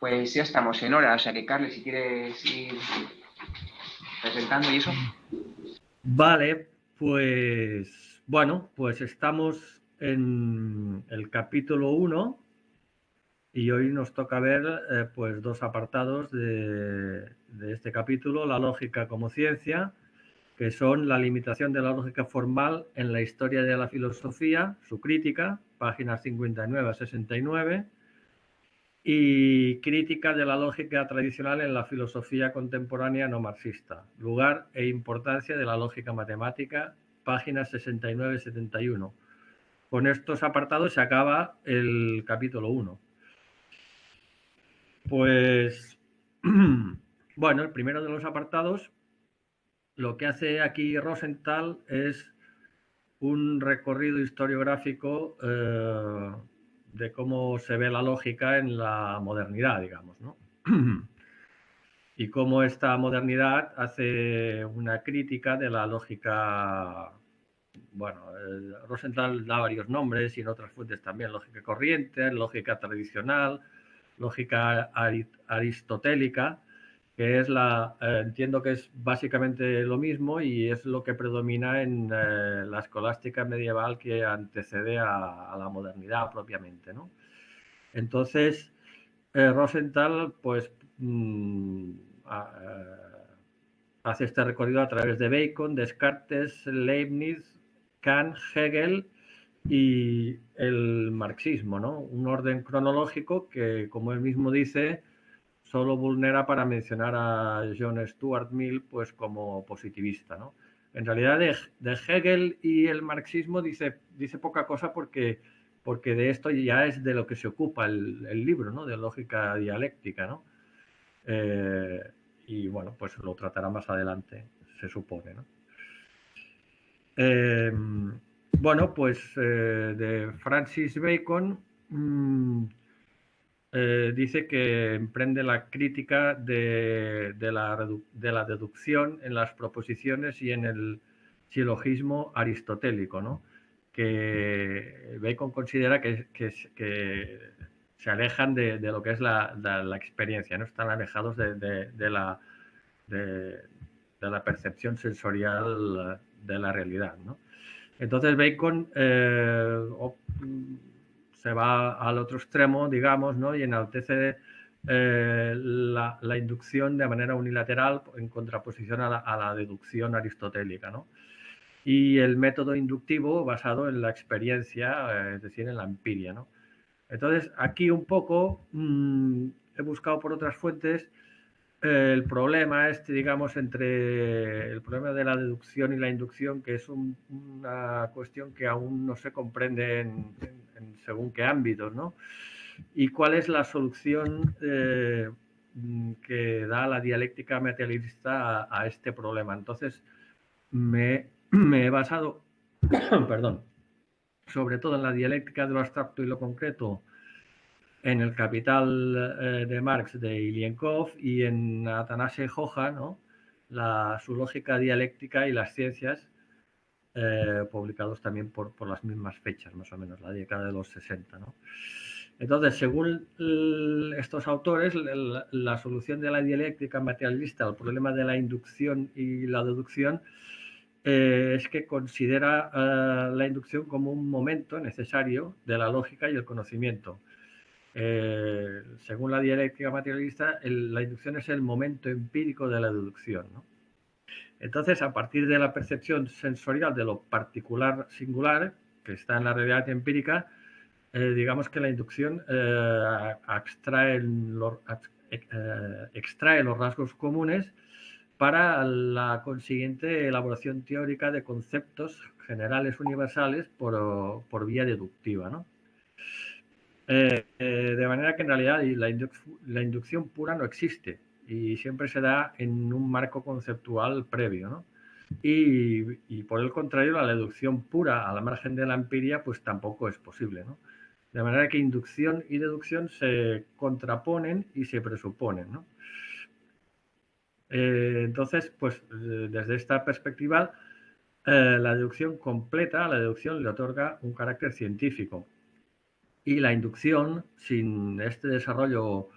Pues ya estamos en hora, o sea que Carles, si quieres ir presentando y eso. Vale, pues bueno, pues estamos en el capítulo 1 y hoy nos toca ver pues dos apartados de este capítulo, la lógica como ciencia, que son la limitación de la lógica formal en la historia de la filosofía, su crítica, páginas 59 a 69, y crítica de la lógica tradicional en la filosofía contemporánea no marxista, lugar e importancia de la lógica matemática, páginas 69 y 71. Con estos apartados se acaba el capítulo 1. Pues, bueno, el primero de los apartados, lo que hace aquí Rosenthal es un recorrido historiográfico de cómo se ve la lógica en la modernidad, digamos, ¿no? Y cómo esta modernidad hace una crítica de la lógica. Bueno, Rosenthal da varios nombres y en otras fuentes también, lógica corriente, lógica tradicional, lógica aristotélica, que es entiendo que es básicamente lo mismo y es lo que predomina en la escolástica medieval que antecede a la modernidad propiamente, ¿no? Entonces, Rosenthal, pues, hace este recorrido a través de Bacon, Descartes, Leibniz, Kant, Hegel y el marxismo, ¿no? Un orden cronológico que, como él mismo dice, solo vulnera para mencionar a John Stuart Mill pues, como positivista, ¿no? En realidad de Hegel y el marxismo dice poca cosa porque de esto ya es de lo que se ocupa el libro, ¿no? De lógica dialéctica, ¿no? Y bueno, pues lo tratará más adelante, se supone, ¿no? Bueno, pues de Francis Bacon dice que emprende la crítica de la deducción en las proposiciones y en el silogismo aristotélico, ¿no? Que Bacon considera que se alejan de lo que es la experiencia, ¿no? Están alejados de la percepción sensorial de la realidad, ¿no? Entonces Bacon se va al otro extremo, digamos, ¿no? Y enaltece la inducción de manera unilateral en contraposición a la deducción aristotélica, ¿no? Y el método inductivo basado en la experiencia, es decir, en la empiria, ¿no? Entonces, aquí un poco he buscado por otras fuentes el problema digamos, entre el problema de la deducción y la inducción, que es una cuestión que aún no se comprende en según qué ámbitos, ¿no? Y cuál es la solución que da la dialéctica materialista a este problema. Entonces, me he basado, perdón, sobre todo en la dialéctica de lo abstracto y lo concreto, en el Capital de Marx de Ilienkov y en Atanase Joja, ¿no? Su lógica dialéctica y las ciencias, publicados también por las mismas fechas, más o menos, la década de los 60, ¿no? Entonces, según estos autores, la solución de la dialéctica materialista al problema de la inducción y la deducción es que considera la inducción como un momento necesario de la lógica y el conocimiento. Según la dialéctica materialista, la inducción es el momento empírico de la deducción, ¿no? Entonces, a partir de la percepción sensorial de lo particular singular, que está en la realidad empírica, digamos que la inducción extrae los rasgos comunes para la consiguiente elaboración teórica de conceptos generales universales por vía deductiva, ¿no? De manera que en realidad la inducción pura no existe y siempre se da en un marco conceptual previo, ¿no? Y por el contrario, la deducción pura a la margen de la empiria pues tampoco es posible, ¿no? De manera que inducción y deducción se contraponen y se presuponen, ¿no? Entonces, pues desde esta perspectiva, la deducción completa, la deducción le otorga un carácter científico. Y la inducción, sin este desarrollo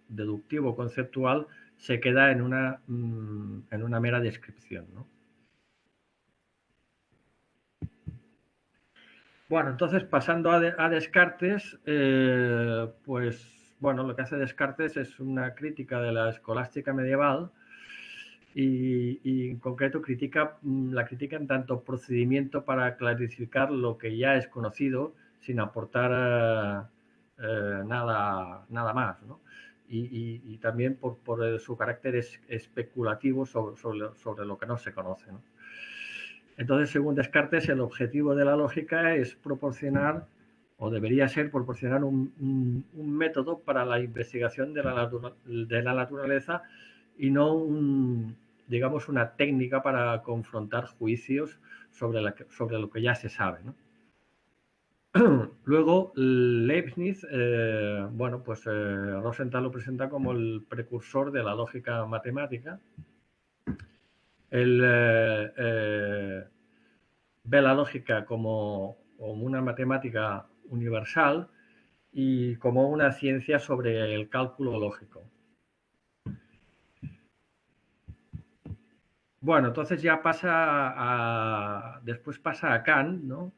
deductivo conceptual se queda en una mera descripción, ¿no? Bueno, entonces pasando a Descartes, pues bueno, lo que hace Descartes es una crítica de la escolástica medieval y en concreto la critica en tanto procedimiento para clarificar lo que ya es conocido sin aportar nada más, ¿no? Y también por su carácter especulativo sobre lo que no se conoce, ¿no? Entonces, según Descartes, el objetivo de la lógica es proporcionar, o debería ser proporcionar un método para la investigación de la naturaleza y no digamos, una técnica para confrontar juicios sobre lo que ya se sabe, ¿no? Luego, Leibniz, bueno, pues Rosenthal lo presenta como el precursor de la lógica matemática. Él ve la lógica como una matemática universal y como una ciencia sobre el cálculo lógico. Bueno, entonces ya después pasa a Kant, ¿no?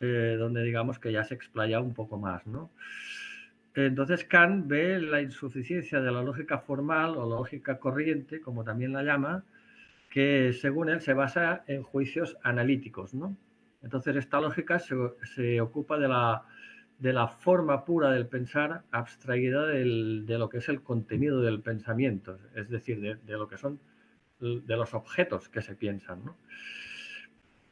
Donde digamos que ya se explaya un poco más, ¿no? Entonces Kant ve la insuficiencia de la lógica formal o lógica corriente, como también la llama, que según él se basa en juicios analíticos, ¿no? Entonces esta lógica se ocupa de la forma pura del pensar abstraída de lo que es el contenido del pensamiento, es decir, de lo que son de los objetos que se piensan, ¿no?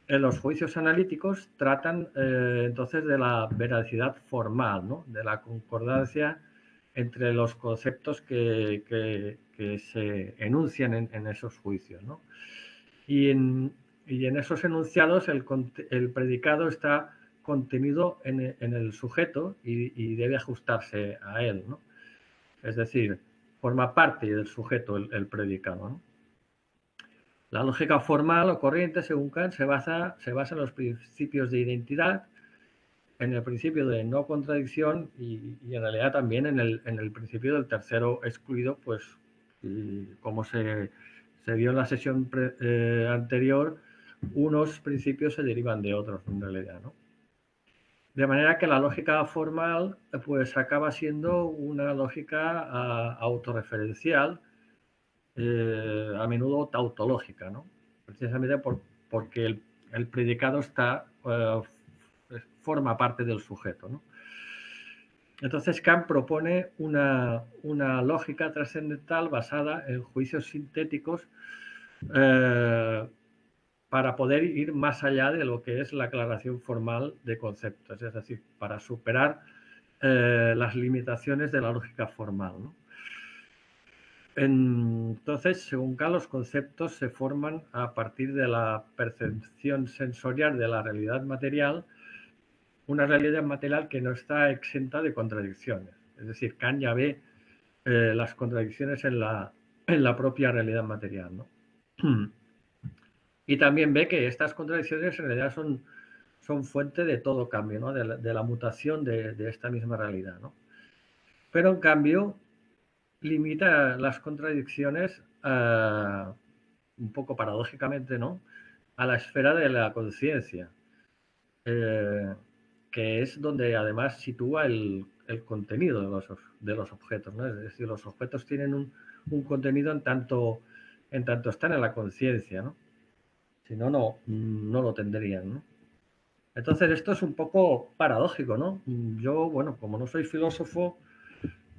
En los juicios analíticos tratan entonces de la veracidad formal, ¿no? De la concordancia entre los conceptos que se enuncian en esos juicios, ¿no? Y en esos enunciados el predicado está contenido en el sujeto y debe ajustarse a él, ¿no? Es decir, forma parte del sujeto el predicado, ¿no? La lógica formal o corriente, según Kant, se basa en los principios de identidad, en el principio de no contradicción y en realidad también en el principio del tercero excluido, pues como se vio en la sesión anterior, unos principios se derivan de otros en realidad, ¿no? De manera que la lógica formal pues acaba siendo una lógica autorreferencial, a menudo tautológica, ¿no? Precisamente porque el predicado forma parte del sujeto, ¿no? Entonces Kant propone una lógica trascendental basada en juicios sintéticos para poder ir más allá de lo que es la aclaración formal de conceptos, es decir, para superar las limitaciones de la lógica formal, ¿no? Entonces, según Kant, los conceptos se forman a partir de la percepción sensorial de la realidad material, una realidad material que no está exenta de contradicciones. Es decir, Kant ya ve las contradicciones en la propia realidad material, ¿no? Y también ve que estas contradicciones en realidad son fuente de todo cambio, ¿no? De la mutación de esta misma realidad, ¿no? Pero en cambio limita las contradicciones un poco paradójicamente, ¿no? A la esfera de la conciencia, que es donde además sitúa el contenido de los objetos, ¿no? Es decir, los objetos tienen un contenido en tanto están en la conciencia, ¿no? Si no, no lo tendrían, ¿no? Entonces esto es un poco paradójico, ¿no? Yo, bueno, como no soy filósofo,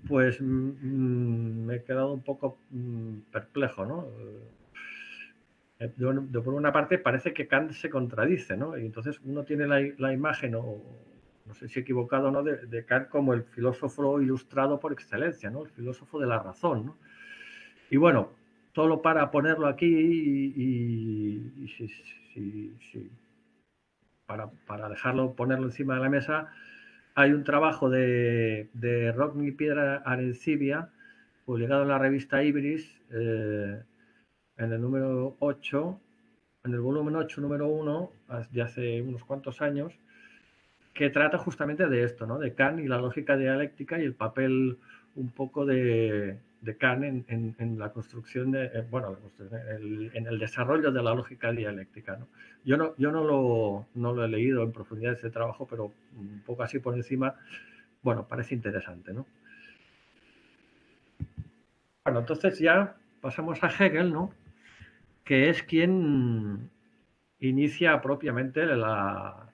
pues me he quedado un poco perplejo, ¿no? Por una parte parece que Kant se contradice, ¿no? Y entonces uno tiene la imagen, o no sé si equivocado o no, de Kant como el filósofo ilustrado por excelencia, ¿no? El filósofo de la razón, ¿no? Y bueno, solo para ponerlo aquí y para ponerlo encima de la mesa, hay un trabajo de Rodney Piedra Arencibia, publicado en la revista Ibris, en el número 8, en el volumen 8, número 1, de hace unos cuantos años, que trata justamente de esto, ¿no? De Kant y la lógica dialéctica y el papel un poco de Kant en la construcción en el desarrollo de la lógica dialéctica, ¿no? Yo no lo he leído en profundidad ese trabajo, pero un poco así por encima, bueno, parece interesante, ¿no? Bueno, entonces ya pasamos a Hegel, ¿no? Que es quien inicia propiamente la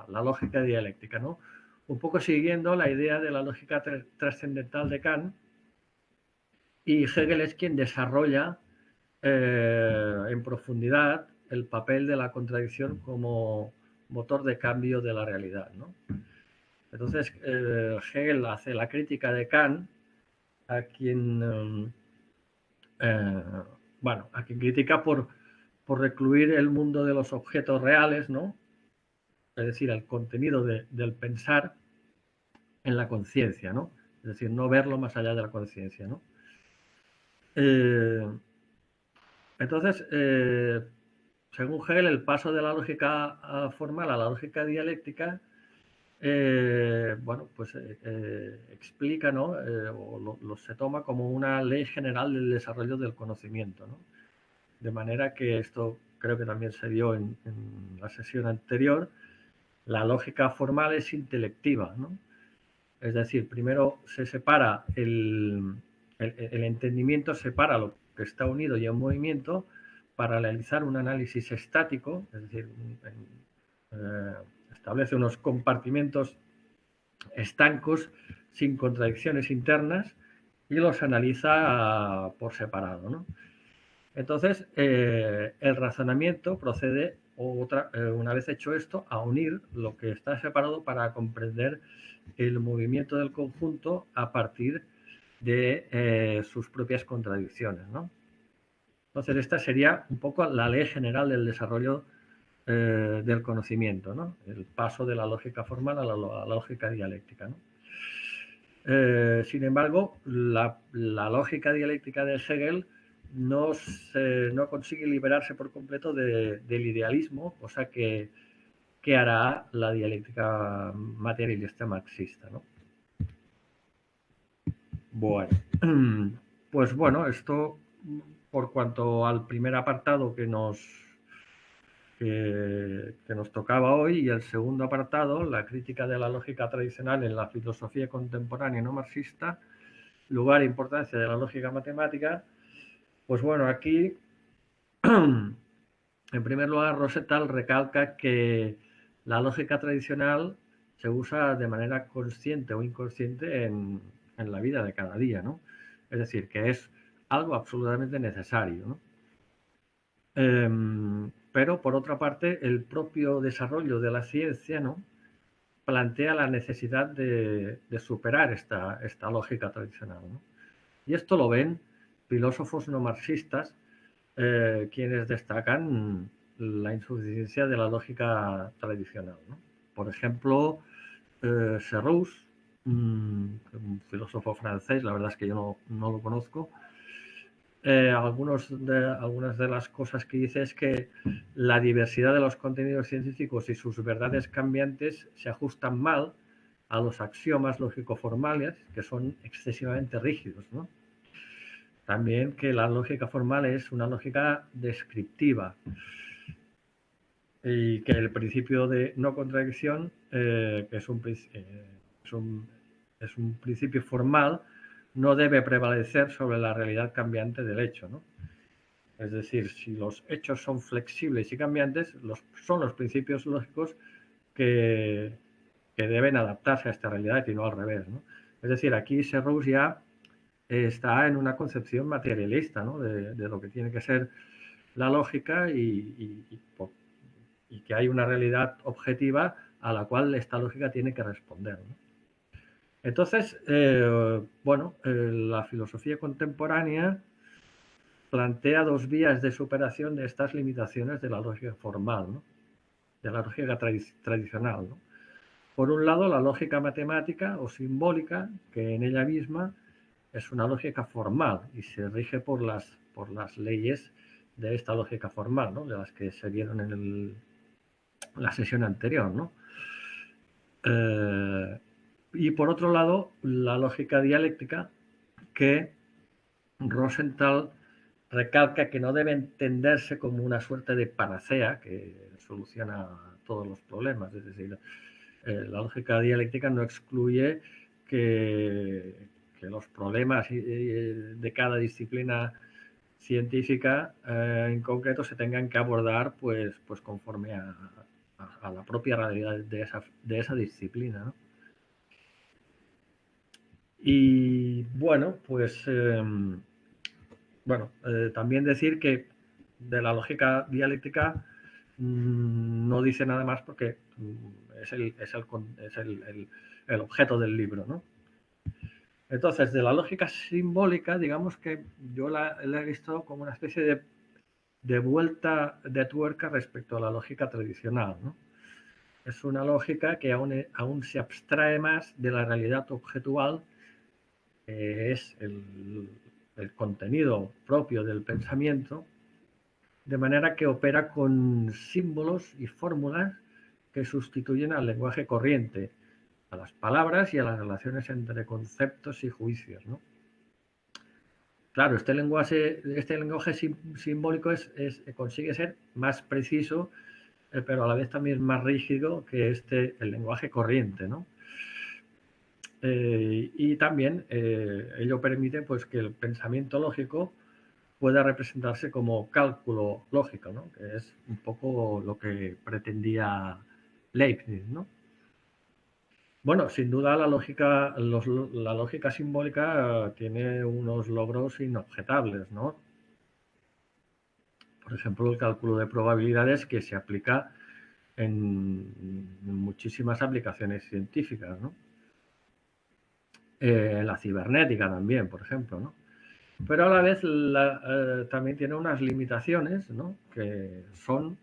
lógica dialéctica, ¿no? Un poco siguiendo la idea de la lógica trascendental de Kant, y Hegel es quien desarrolla en profundidad el papel de la contradicción como motor de cambio de la realidad, ¿no? Entonces, Hegel hace la crítica de Kant, a quien, a quien critica por recluir el mundo de los objetos reales, ¿no? Es decir, el contenido del pensar en la conciencia, ¿no? Es decir, no verlo más allá de la conciencia, ¿no? Entonces, según Hegel, el paso de la lógica formal a la lógica dialéctica, explica, ¿no? Se toma como una ley general del desarrollo del conocimiento, ¿no? De manera que esto creo que también se vio en la sesión anterior. La lógica formal es intelectiva, ¿no? Es decir, primero se separa el entendimiento, separa lo que está unido y en movimiento para realizar un análisis estático, es decir, establece unos compartimentos estancos sin contradicciones internas y los analiza por separado, ¿no? Entonces, el razonamiento procede, una vez hecho esto, a unir lo que está separado para comprender el movimiento del conjunto a partir de sus propias contradicciones, ¿no? Entonces, esta sería un poco la ley general del desarrollo del conocimiento, ¿no? El paso de la lógica formal a la lógica dialéctica, ¿no? Sin embargo, la lógica dialéctica de Hegel no consigue liberarse por completo del idealismo, cosa que hará la dialéctica materialista marxista, ¿no? Bueno, pues bueno, esto por cuanto al primer apartado que nos tocaba hoy, y el segundo apartado, la crítica de la lógica tradicional en la filosofía contemporánea no marxista, lugar e importancia de la lógica matemática. Pues bueno, aquí en primer lugar Rosenthal recalca que la lógica tradicional se usa de manera consciente o inconsciente en la vida de cada día, ¿no? Es decir, que es algo absolutamente necesario, ¿no? Pero por otra parte, el propio desarrollo de la ciencia, ¿no?, plantea la necesidad de superar esta lógica tradicional, ¿no? Y esto lo ven filósofos no marxistas, quienes destacan la insuficiencia de la lógica tradicional, ¿no? Por ejemplo, Serrous, un filósofo francés, la verdad es que yo no lo conozco. Algunas de las cosas que dice es que la diversidad de los contenidos científicos y sus verdades cambiantes se ajustan mal a los axiomas lógico-formales, que son excesivamente rígidos, ¿no? También que la lógica formal es una lógica descriptiva y que el principio de no contradicción, que es un principio formal, no debe prevalecer sobre la realidad cambiante del hecho, ¿no? Es decir, si los hechos son flexibles y cambiantes, son los principios lógicos que deben adaptarse a esta realidad y no al revés, ¿no? Es decir, aquí Serrous ya está en una concepción materialista, ¿no?, de lo que tiene que ser la lógica y que hay una realidad objetiva a la cual esta lógica tiene que responder, ¿no? Entonces, la filosofía contemporánea plantea dos vías de superación de estas limitaciones de la lógica formal, ¿no?, de la lógica tradicional, ¿no? Por un lado, la lógica matemática o simbólica, que en ella misma es una lógica formal y se rige por las leyes de esta lógica formal, ¿no?, de las que se vieron en la sesión anterior, ¿no? Y por otro lado, la lógica dialéctica, que Rosenthal recalca que no debe entenderse como una suerte de panacea que soluciona todos los problemas. Es decir, la lógica dialéctica no excluye que los problemas de cada disciplina científica en concreto se tengan que abordar pues conforme a la propia realidad de esa disciplina, ¿no? Y bueno, pues también decir que de la lógica dialéctica no dice nada más porque el objeto del libro, ¿no? Entonces, de la lógica simbólica, digamos que yo la he visto como una especie de vuelta de tuerca respecto a la lógica tradicional, ¿no? Es una lógica que aún se abstrae más de la realidad objetual, que es el contenido propio del pensamiento, de manera que opera con símbolos y fórmulas que sustituyen al lenguaje corriente, a las palabras y a las relaciones entre conceptos y juicios, ¿no? Claro, este lenguaje simbólico consigue ser más preciso, pero a la vez también más rígido que el lenguaje corriente, ¿no? Y también ello permite pues, que el pensamiento lógico pueda representarse como cálculo lógico, ¿no? Que es un poco lo que pretendía Leibniz, ¿no? Bueno, sin duda la lógica simbólica tiene unos logros inobjetables, ¿no? Por ejemplo, el cálculo de probabilidades que se aplica en muchísimas aplicaciones científicas, ¿no? En la cibernética también, por ejemplo, ¿no? Pero a la vez también tiene unas limitaciones, ¿no? Que son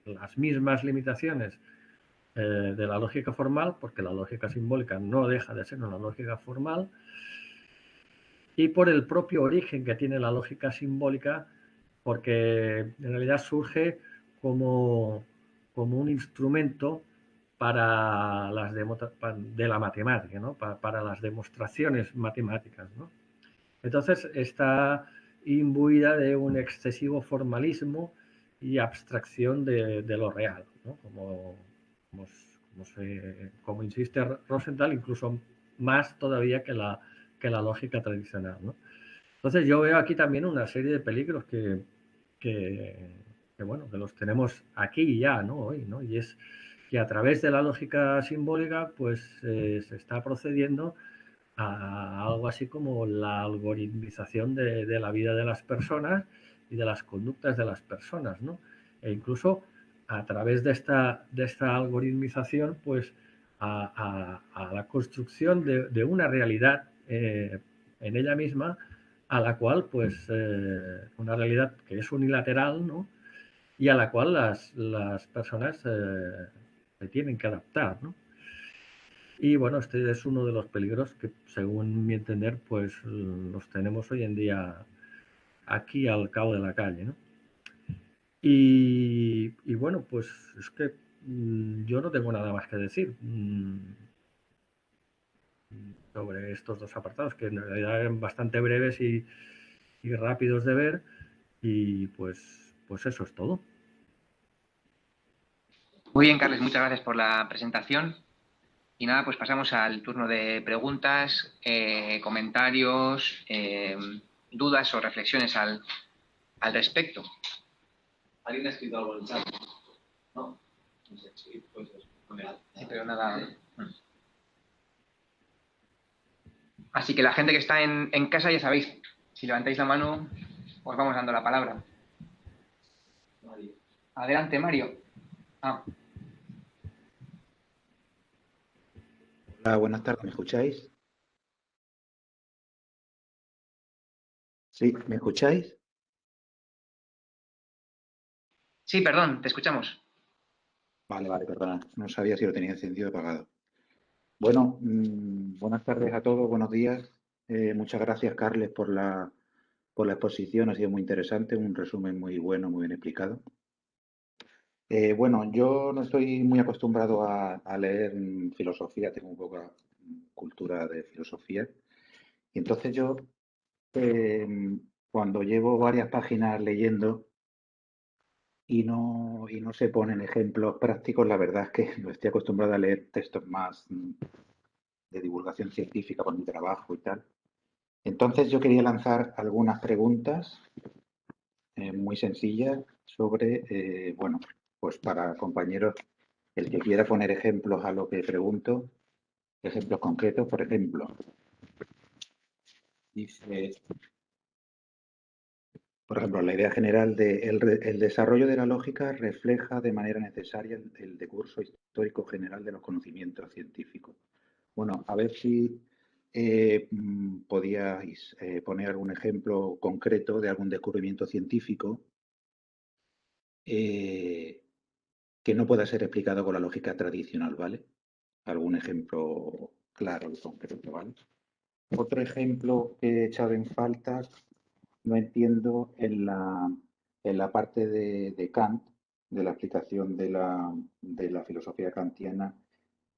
las mismas limitaciones de la lógica formal, porque la lógica simbólica no deja de ser una lógica formal, y por el propio origen que tiene la lógica simbólica, porque en realidad surge como un instrumento para de la matemática, ¿no? Para las demostraciones matemáticas, ¿no? Entonces está imbuida de un excesivo formalismo y abstracción de lo real, ¿no? Como insiste Rosenthal, incluso más todavía que la lógica tradicional, ¿no? Entonces yo veo aquí también una serie de peligros que, bueno, que los tenemos aquí y ya, ¿no? Hoy, ¿no? Y es que a través de la lógica simbólica, pues se está procediendo a algo así como la algoritmización de la vida de las personas y de las conductas de las personas, ¿no? E incluso a través de esta algoritmización, pues a la construcción de una realidad en ella misma, a la cual, pues, una realidad que es unilateral, ¿no? Y a la cual las personas se tienen que adaptar, ¿no? Y bueno, este es uno de los peligros que, según mi entender, pues los tenemos hoy en día aquí al cabo de la calle, ¿no? Y bueno, pues es que yo no tengo nada más que decir sobre estos dos apartados, que en realidad eran bastante breves y rápidos de ver, y pues eso es todo. Muy bien, Carles, muchas gracias por la presentación. Y nada, pues pasamos al turno de preguntas, comentarios, dudas o reflexiones al respecto. ¿Alguien ha escrito algo en el chat? No. No sé, sí, pues Sí, pero nada. Así que la gente que está en casa, ya sabéis, si levantáis la mano, os vamos dando la palabra. Mario. Adelante, Mario. Hola, buenas tardes, ¿me escucháis? Sí, ¿me escucháis? Sí, perdón, te escuchamos. Vale, perdona, no sabía si lo tenía encendido o apagado. Bueno, buenas tardes a todos, buenos días. Muchas gracias, Carles, por la exposición, ha sido muy interesante, un resumen muy bueno, muy bien explicado. Bueno, yo no estoy muy acostumbrado a leer filosofía, tengo poca cultura de filosofía. Y entonces yo, eh, cuando llevo varias páginas leyendo y no se ponen ejemplos prácticos, la verdad es que no estoy acostumbrado a leer textos más de divulgación científica por mi trabajo y tal. Entonces yo quería lanzar algunas preguntas muy sencillas sobre, bueno, pues para compañeros, el que quiera poner ejemplos a lo que pregunto, ejemplos concretos, por ejemplo, dice, por ejemplo, la idea general de el desarrollo de la lógica refleja de manera necesaria el decurso histórico general de los conocimientos científicos. Bueno, a ver si podíais poner algún ejemplo concreto de algún descubrimiento científico eh, que no pueda ser explicado con la lógica tradicional, ¿vale? Algún ejemplo claro y concreto, ¿vale? Otro ejemplo que he echado en falta, no entiendo en la parte de Kant, de la explicación de la filosofía kantiana,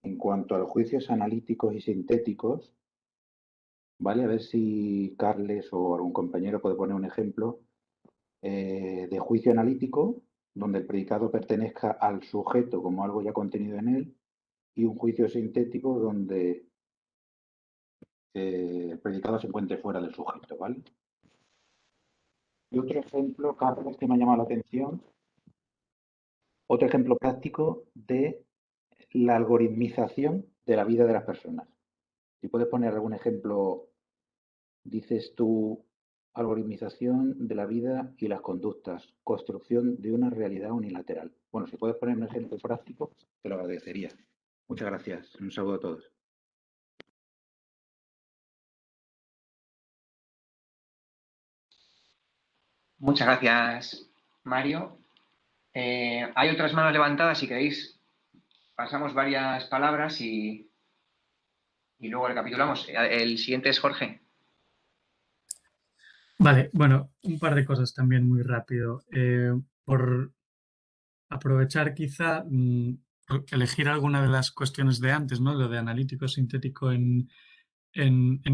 en cuanto a los juicios analíticos y sintéticos, ¿vale? A ver si Carles o algún compañero puede poner un ejemplo de juicio analítico, donde el predicado pertenezca al sujeto como algo ya contenido en él, y un juicio sintético donde el predicado se encuentre fuera del sujeto, ¿vale? Y otro ejemplo, Carlos, que me ha llamado la atención, otro ejemplo práctico de la algoritmización de la vida de las personas. Si puedes poner algún ejemplo, dices tú, algoritmización de la vida y las conductas, construcción de una realidad unilateral. Bueno, si puedes poner un ejemplo práctico, te lo agradecería. Muchas gracias. Un saludo a todos. Muchas gracias, Mario. Hay otras manos levantadas, si queréis, pasamos varias palabras y luego recapitulamos. El siguiente es Jorge. Vale, bueno, un par de cosas también muy rápido. Por aprovechar quizá, elegir alguna de las cuestiones de antes, ¿no? Lo de analítico sintético en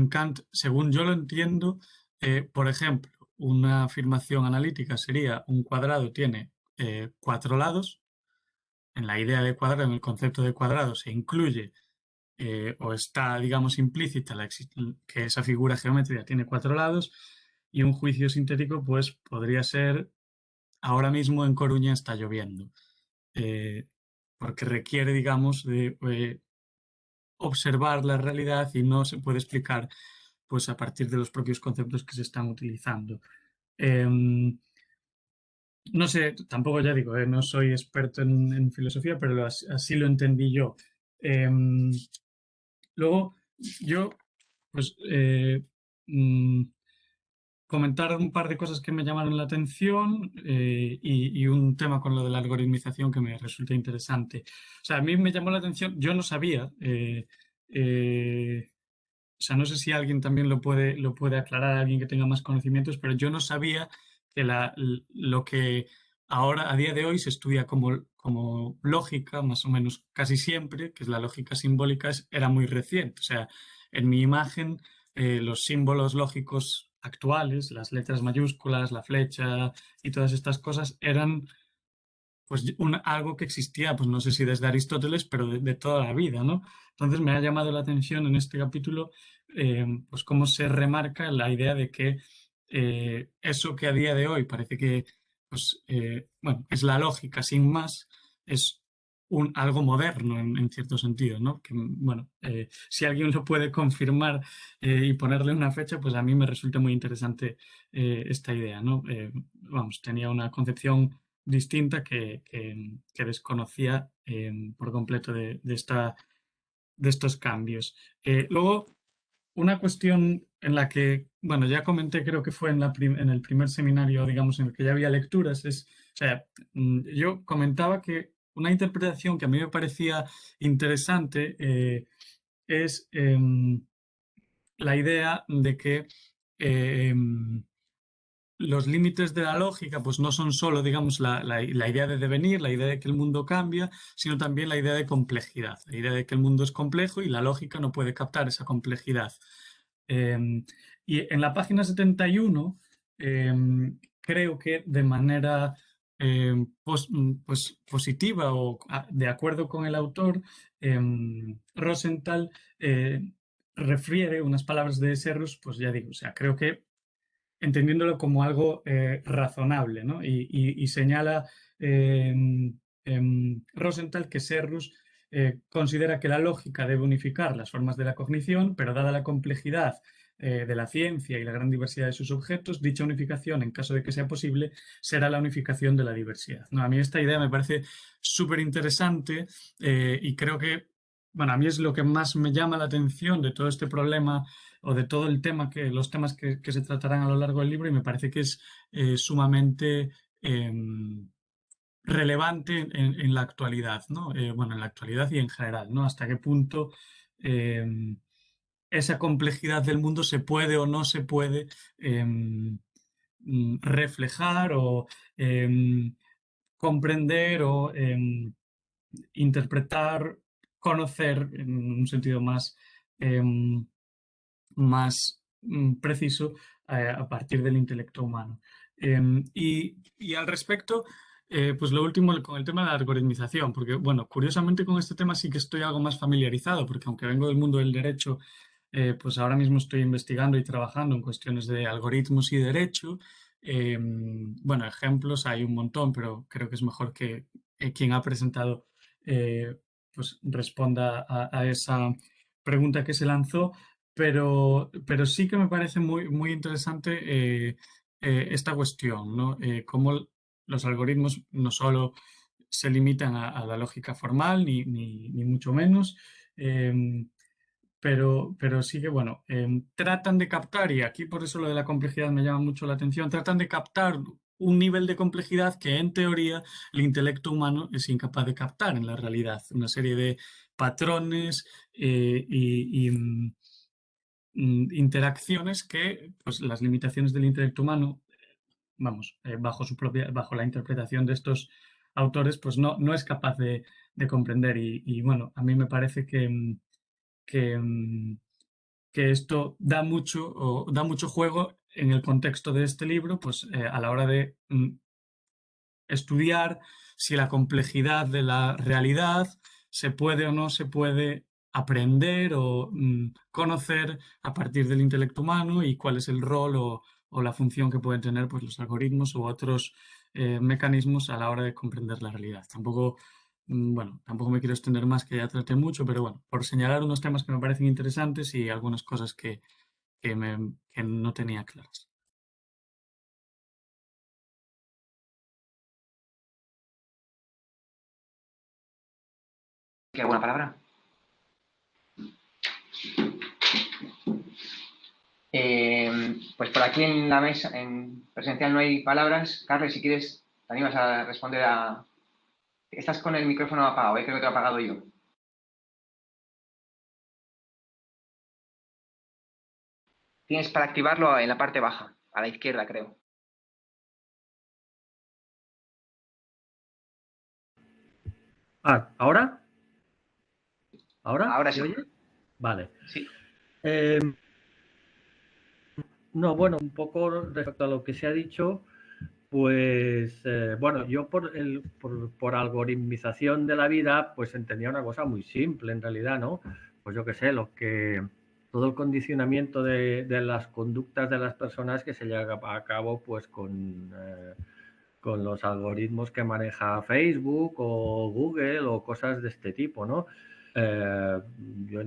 Kant, según yo lo entiendo, por ejemplo, una afirmación analítica sería un cuadrado tiene cuatro lados. En la idea de cuadrado, en el concepto de cuadrado, se incluye o está, digamos, implícita que esa figura geométrica tiene cuatro lados, y un juicio sintético, pues podría ser, ahora mismo en Coruña está lloviendo, eh, porque requiere, digamos, de observar la realidad y no se puede explicar pues a partir de los propios conceptos que se están utilizando. No sé, tampoco ya digo, no soy experto en filosofía, pero así lo entendí yo. Em, Luego, yo, pues, comentar un par de cosas que me llamaron la atención y un tema con lo de la algoritmización que me resulta interesante. O sea, a mí me llamó la atención, yo no sabía, o sea, no sé si alguien también lo puede aclarar, alguien que tenga más conocimientos, pero yo no sabía que lo que ahora, a día de hoy, se estudia como lógica, más o menos casi siempre, que es la lógica simbólica, era muy reciente. O sea, en mi imagen, los símbolos lógicos actuales, las letras mayúsculas, la flecha y todas estas cosas, eran pues algo que existía, pues no sé si desde Aristóteles, pero de toda la vida, ¿no? Entonces me ha llamado la atención en este capítulo, pues cómo se remarca la idea de que eso que a día de hoy parece que, pues, bueno, es la lógica sin más, es algo moderno en cierto sentido, ¿no? Que, bueno, si alguien lo puede confirmar y ponerle una fecha, pues a mí me resulta muy interesante esta idea, ¿no? Vamos, tenía una concepción distinta que desconocía por completo de estos cambios. Luego, una cuestión en la que, bueno, ya comenté, creo que fue en el primer seminario, digamos, en el que ya había lecturas, o sea, yo comentaba que una interpretación que a mí me parecía interesante es la idea de que los límites de la lógica pues no son solo, digamos, la idea de devenir, la idea de que el mundo cambia, sino también la idea de complejidad, la idea de que el mundo es complejo y la lógica no puede captar esa complejidad. Y en la página 71, creo que de manera pues, positiva o de acuerdo con el autor, Rosenthal refiere unas palabras de Serrus, pues ya digo, o sea, creo que entendiéndolo como algo razonable, ¿no? Y señala Rosenthal que Serrus considera que la lógica debe unificar las formas de la cognición, pero dada la complejidad de la ciencia y la gran diversidad de sus objetos, dicha unificación, en caso de que sea posible, será la unificación de la diversidad, ¿no? A mí esta idea me parece súper interesante y creo que, bueno, a mí es lo que más me llama la atención de todo este problema o de todo el tema los temas que se tratarán a lo largo del libro, y me parece que es sumamente relevante en la actualidad, ¿no? Bueno, en la actualidad y en general, ¿no? Hasta qué punto esa complejidad del mundo se puede o no se puede reflejar o comprender o interpretar, conocer en un sentido más preciso a partir del intelecto humano. Y al respecto, pues lo último con el tema de la algoritmización, porque, bueno, curiosamente con este tema sí que estoy algo más familiarizado, porque aunque vengo del mundo del derecho, pues ahora mismo estoy investigando y trabajando en cuestiones de algoritmos y derecho. Bueno, ejemplos hay un montón, pero creo que es mejor que quien ha presentado pues responda a esa pregunta que se lanzó. Pero sí que me parece muy, muy interesante esta cuestión, ¿no? Cómo los algoritmos no solo se limitan a la lógica formal, ni mucho menos, eh, pero sí que, bueno, tratan de captar, y aquí por eso lo de la complejidad me llama mucho la atención, tratan de captar un nivel de complejidad que en teoría el intelecto humano es incapaz de captar en la realidad, una serie de patrones interacciones que, pues, las limitaciones del intelecto humano, vamos, bajo la interpretación de estos autores, pues no es capaz de comprender. Y, bueno, a mí me parece que, que esto da mucho juego en el contexto de este libro, pues a la hora de estudiar si la complejidad de la realidad se puede o no se puede aprender o conocer a partir del intelecto humano, y cuál es el rol o la función que pueden tener pues, los algoritmos u otros mecanismos a la hora de comprender la realidad. Bueno, tampoco me quiero extender más, que ya traté mucho, pero bueno, por señalar unos temas que me parecen interesantes y algunas cosas que no tenía claras. ¿Alguna palabra? Pues por aquí en la mesa, en presencial, no hay palabras. Carles, si quieres, te animas a responder a... Estás con el micrófono apagado, creo que te lo he apagado yo. Tienes para activarlo en la parte baja, a la izquierda, creo. ¿Ahora? ¿Ahora? Ahora ¿Se sí. oye? Vale. Sí. No, bueno, un poco respecto a lo que se ha dicho, pues bueno, yo por algoritmización de la vida, pues entendía una cosa muy simple en realidad, ¿no? Pues yo qué sé, todo el condicionamiento de las conductas de las personas que se lleva a cabo pues con los algoritmos que maneja Facebook o Google o cosas de este tipo, ¿no? Yo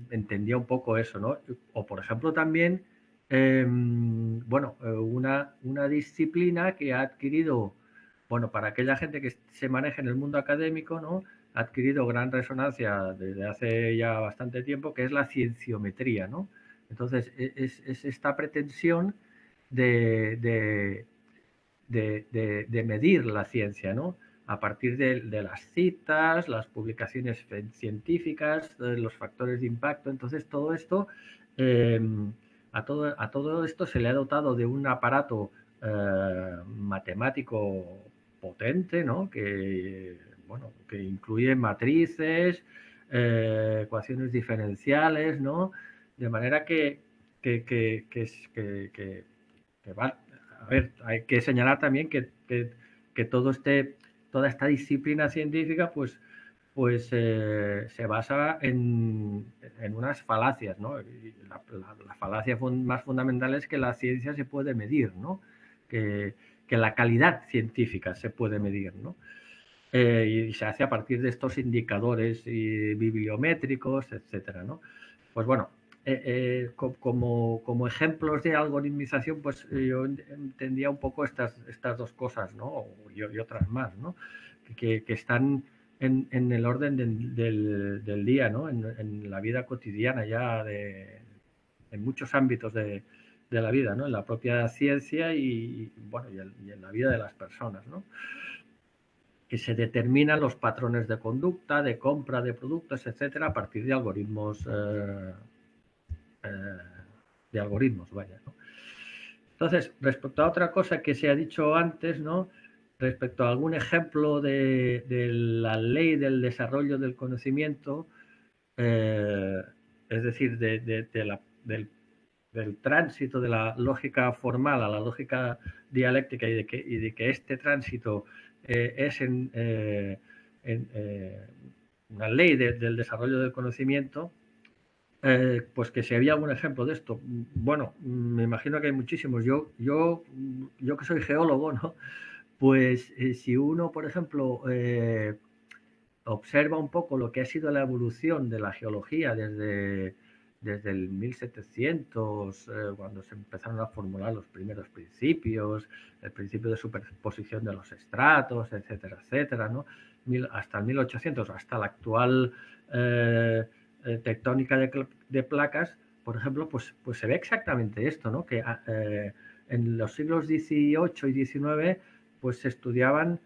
entendía un poco eso, ¿no? O por ejemplo también, bueno, una disciplina que ha adquirido, bueno, para aquella gente que se maneja en el mundo académico, ¿no? Ha adquirido gran resonancia desde hace ya bastante tiempo, que es la cienciometría, ¿no? Entonces, es esta pretensión de medir la ciencia, ¿no? A partir de las citas, las publicaciones científicas, los factores de impacto. Entonces, todo esto, a todo esto se le ha dotado de un aparato matemático potente, ¿no? Que, bueno, que incluye matrices, ecuaciones diferenciales, ¿no? De manera que va, a ver, hay que señalar también que toda esta disciplina científica, pues se basa en unas falacias, ¿no? Y la falacia más fundamental es que la ciencia se puede medir, ¿no? Que la calidad científica se puede medir, ¿no? Y se hace a partir de estos indicadores bibliométricos, etcétera, ¿no? Pues bueno, como ejemplos de algoritmización, pues yo entendía un poco estas dos cosas, ¿no? Y otras más, ¿no? Que están en el orden del día, ¿no? En la vida cotidiana ya en muchos ámbitos de la vida, ¿no? En la propia ciencia bueno, y en la vida de las personas, ¿no? Que se determinan los patrones de conducta, de compra de productos, etcétera, a partir de algoritmos, vaya, ¿no? Entonces, respecto a otra cosa que se ha dicho antes, ¿no? Respecto a algún ejemplo de la ley del desarrollo del conocimiento, es decir, del tránsito de la lógica formal a la lógica dialéctica y de que este tránsito es una ley del desarrollo del conocimiento, pues que si había algún ejemplo de esto. Bueno, me imagino que hay muchísimos. Yo que soy geólogo, ¿no? Pues si uno, por ejemplo, observa un poco lo que ha sido la evolución de la geología desde el 1700, cuando se empezaron a formular los primeros principios, el principio de superposición de los estratos, etcétera, etcétera, ¿no? Hasta el 1800, hasta la actual tectónica de placas, por ejemplo, pues se ve exactamente esto, ¿no? Que en los siglos XVIII y XIX pues se estudiaba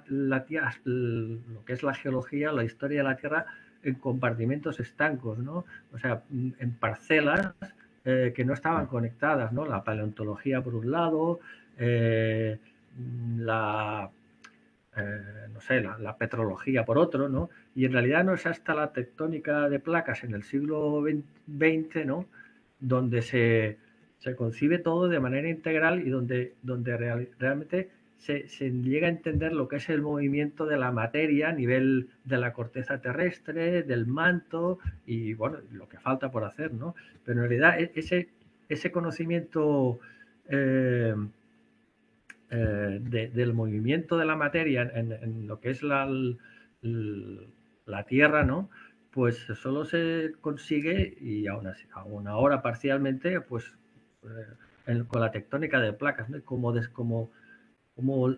la Tierra, lo que es la geología, la historia de la Tierra, en compartimentos estancos, ¿no? O sea, en parcelas que no estaban conectadas, ¿no? La paleontología por un lado, no sé, la petrología por otro, ¿no? Y en realidad no es hasta la tectónica de placas en el siglo XX, ¿no? Donde se concibe todo de manera integral y donde realmente se llega a entender lo que es el movimiento de la materia a nivel de la corteza terrestre, del manto y, bueno, lo que falta por hacer, ¿no? Pero en realidad ese conocimiento del movimiento de la materia en lo que es la Tierra, ¿no? Pues solo se consigue, y aún ahora parcialmente, pues con la tectónica de placas, ¿no?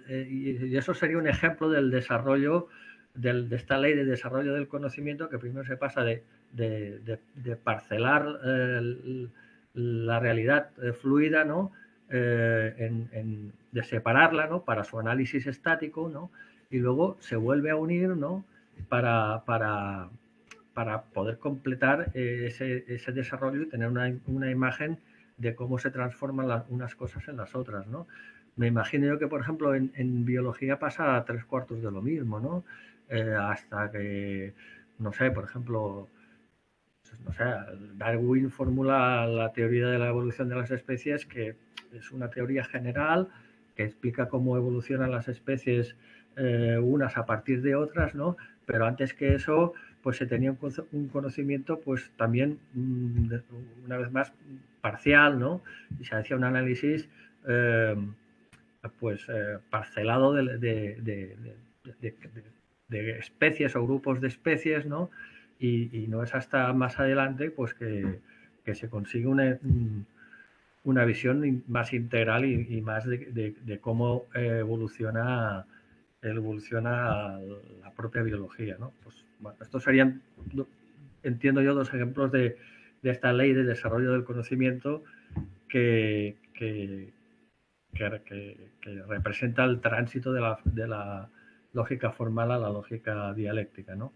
Y eso sería un ejemplo del desarrollo de esta ley de desarrollo del conocimiento, que primero se pasa de parcelar la realidad fluida, ¿no? De separarla, ¿no? Para su análisis estático, ¿no? Y luego se vuelve a unir, ¿no? Para poder completar ese desarrollo y tener una imagen de cómo se transforman unas cosas en las otras, ¿no? Me imagino yo que, por ejemplo, en biología pasa a 3/4 de lo mismo, ¿no? Hasta que, no sé, por ejemplo, no sé, Darwin formula la teoría de la evolución de las especies, que es una teoría general que explica cómo evolucionan las especies unas a partir de otras, ¿no? Pero antes que eso, pues se tenía un conocimiento, pues también, una vez más, parcial, ¿no? Y se hacía un análisis parcelado de especies o grupos de especies, ¿no? Y no es hasta más adelante pues que se consigue una visión más integral y más de cómo evoluciona la propia biología, ¿no? Pues bueno, estos serían, entiendo yo, dos ejemplos de esta ley de desarrollo del conocimiento que representa el tránsito de la lógica formal a la lógica dialéctica, ¿no?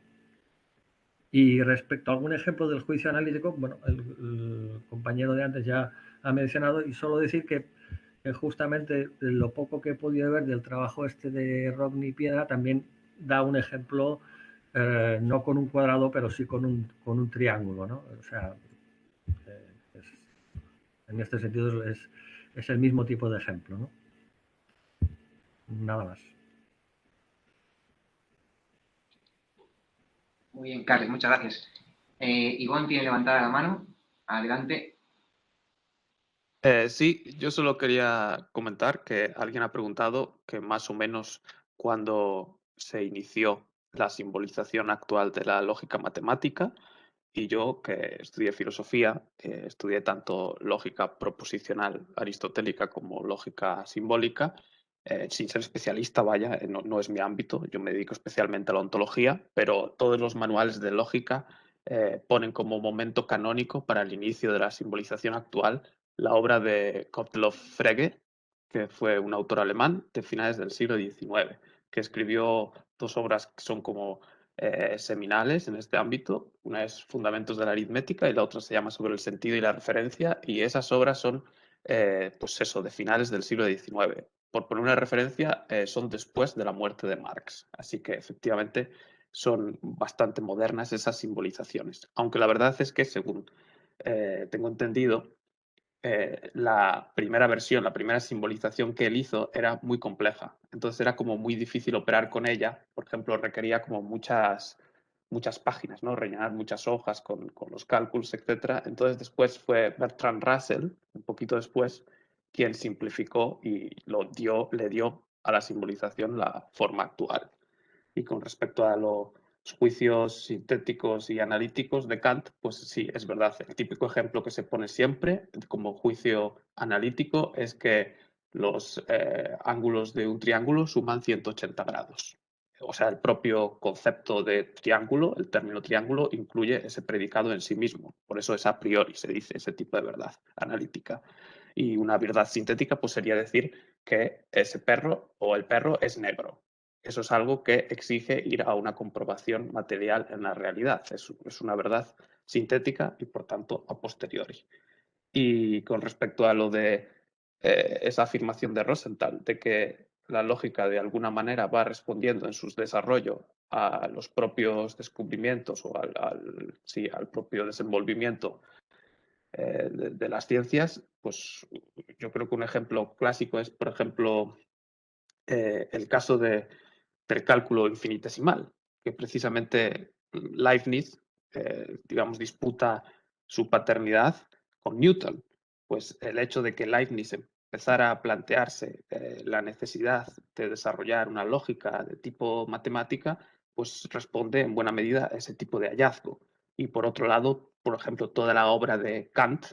Y respecto a algún ejemplo del juicio analítico, bueno, el compañero de antes ya ha mencionado, y solo decir que justamente lo poco que he podido ver del trabajo de Rodney Piedra también da un ejemplo, no con un cuadrado, pero sí con un triángulo, ¿no? O sea, en este sentido es el mismo tipo de ejemplo, ¿no? Nada más. Muy bien, Carles, muchas gracias. Ivonne tiene levantada la mano. Adelante. Sí, yo solo quería comentar que alguien ha preguntado que más o menos cuando se inició la simbolización actual de la lógica matemática, y yo que estudié filosofía, estudié tanto lógica proposicional aristotélica como lógica simbólica, sin ser especialista, vaya, no es mi ámbito, yo me dedico especialmente a la ontología, pero todos los manuales de lógica ponen como momento canónico para el inicio de la simbolización actual la obra de Gottlob Frege, que fue un autor alemán de finales del siglo XIX, que escribió dos obras que son como seminales en este ámbito. Una es Fundamentos de la aritmética y la otra se llama Sobre el sentido y la referencia, y esas obras son, pues eso, de finales del siglo XIX. Por poner una referencia, son después de la muerte de Marx. Así que efectivamente son bastante modernas esas simbolizaciones. Aunque la verdad es que, según tengo entendido, la primera versión, la primera simbolización que él hizo era muy compleja. Entonces era como muy difícil operar con ella. Por ejemplo, requería como muchas páginas, ¿no? Rellenar muchas hojas con los cálculos, etc. Entonces después fue Bertrand Russell, un poquito después, quien simplificó y le dio a la simbolización la forma actual. Y con respecto a los juicios sintéticos y analíticos de Kant, pues sí, es verdad. El típico ejemplo que se pone siempre como juicio analítico es que los ángulos de un triángulo suman 180 grados. O sea, el propio concepto de triángulo, el término triángulo, incluye ese predicado en sí mismo. Por eso es a priori, se dice ese tipo de verdad analítica. Y una verdad sintética pues sería decir que ese perro o el perro es negro. Eso es algo que exige ir a una comprobación material en la realidad. Es una verdad sintética y, por tanto, a posteriori. Y con respecto a lo de esa afirmación de Rosenthal, de que la lógica de alguna manera va respondiendo en su desarrollo a los propios descubrimientos o al propio desenvolvimiento de las ciencias, pues yo creo que un ejemplo clásico es, por ejemplo, el caso del cálculo infinitesimal, que precisamente Leibniz, digamos, disputa su paternidad con Newton. Pues el hecho de que Leibniz empezara a plantearse la necesidad de desarrollar una lógica de tipo matemática, pues responde en buena medida a ese tipo de hallazgo. Y por otro lado, por ejemplo, toda la obra de Kant,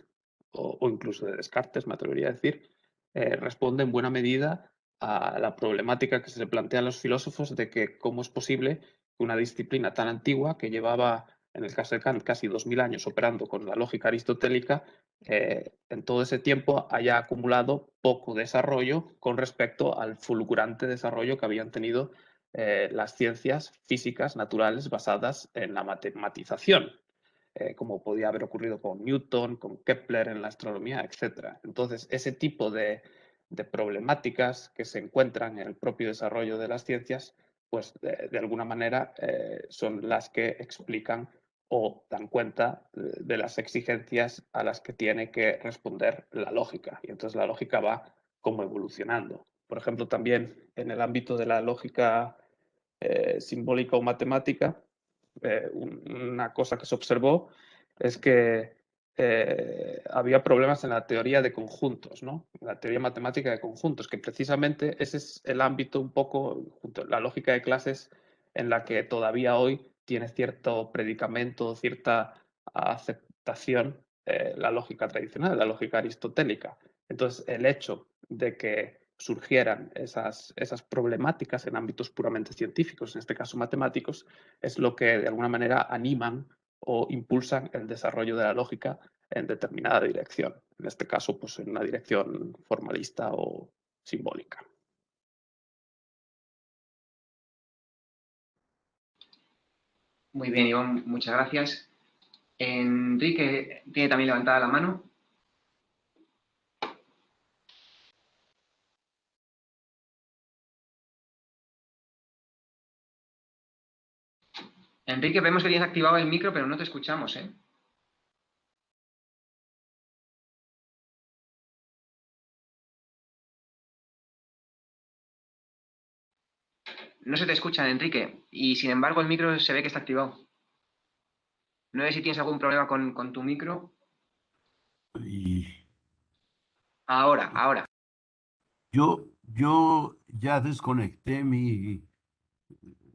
o incluso de Descartes, me atrevería a decir, responde en buena medida a la problemática que se le plantea a los filósofos de que cómo es posible que una disciplina tan antigua, que llevaba, en el caso de Kant, casi 2000 años operando con la lógica aristotélica, en todo ese tiempo haya acumulado poco desarrollo con respecto al fulgurante desarrollo que habían tenido las ciencias físicas naturales basadas en la matematización, como podía haber ocurrido con Newton, con Kepler en la astronomía, etc. Entonces, ese tipo de problemáticas que se encuentran en el propio desarrollo de las ciencias, pues de alguna manera son las que explican o dan cuenta de las exigencias a las que tiene que responder la lógica. Y entonces la lógica va como evolucionando. Por ejemplo, también en el ámbito de la lógica simbólica o matemática, una cosa que se observó es que había problemas en la teoría de conjuntos, ¿no? La teoría matemática de conjuntos, que precisamente ese es el ámbito un poco, junto a la lógica de clases, en la que todavía hoy tiene cierto predicamento, cierta aceptación la lógica tradicional, la lógica aristotélica. Entonces, el hecho de que surgieran esas problemáticas en ámbitos puramente científicos, en este caso matemáticos, es lo que de alguna manera animan o impulsan el desarrollo de la lógica en determinada dirección. En este caso, pues en una dirección formalista o simbólica. Muy bien, Ivonne, muchas gracias. Enrique tiene también levantada la mano. Enrique, vemos que tienes activado el micro, pero no te escuchamos, ¿eh? No se te escucha, Enrique, y sin embargo el micro se ve que está activado. No sé si tienes algún problema con tu micro. Y Ahora. yo ya desconecté mi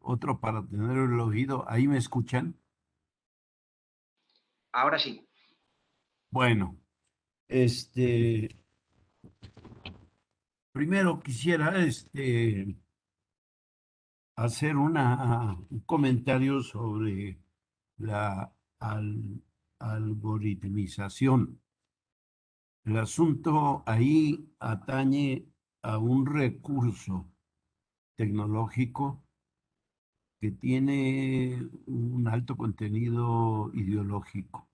otro para tener el oído. ¿Ahí me escuchan? Ahora sí. Bueno, primero quisiera hacer un comentario sobre la algoritmización. El asunto ahí atañe a un recurso tecnológico que tiene un alto contenido ideológico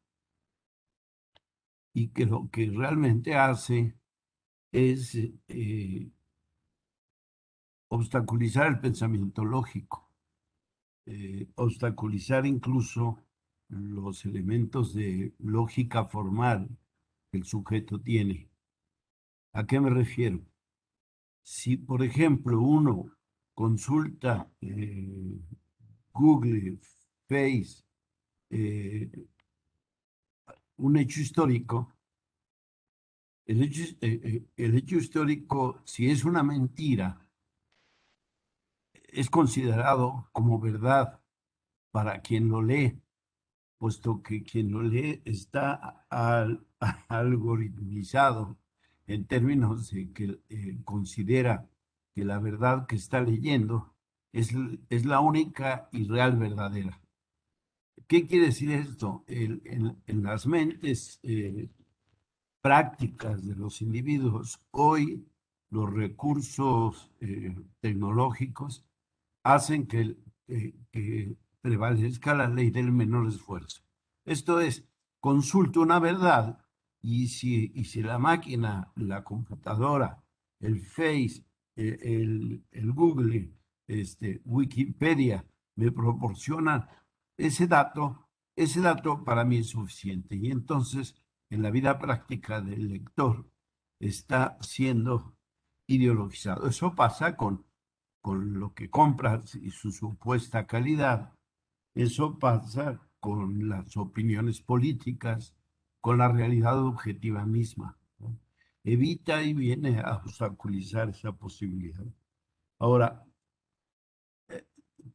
y que lo que realmente hace es obstaculizar el pensamiento lógico, obstaculizar incluso los elementos de lógica formal que el sujeto tiene. ¿A qué me refiero? Si, por ejemplo, uno consulta Google, Face, eh, un hecho histórico, el hecho histórico, si es una mentira, es considerado como verdad para quien lo lee, puesto que quien lo lee está algoritmizado en términos de que considera que la verdad que está leyendo es la única y real verdadera. ¿Qué quiere decir esto? En las mentes prácticas de los individuos, hoy los recursos tecnológicos hacen que prevalezca la ley del menor esfuerzo. Esto es, consulto una verdad y si la máquina, la computadora, el Face, el Google, Wikipedia me proporcionan ese dato para mí es suficiente. Y entonces, en la vida práctica del lector, está siendo ideologizado. Eso pasa con lo que compras y su supuesta calidad. Eso pasa con las opiniones políticas, con la realidad objetiva misma, ¿no? Evita y viene a obstaculizar esa posibilidad. Ahora,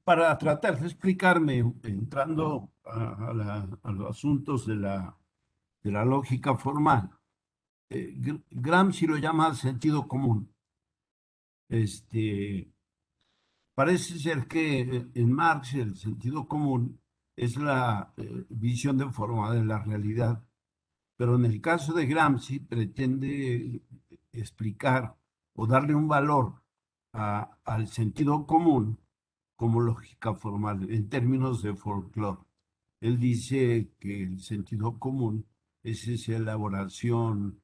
para tratar de explicarme, entrando a los asuntos de la lógica formal, Gramsci lo llama sentido común. Parece ser que en Marx el sentido común es la visión deformada de la realidad, pero en el caso de Gramsci pretende explicar o darle un valor al sentido común como lógica formal en términos de folclore. Él dice que el sentido común es esa elaboración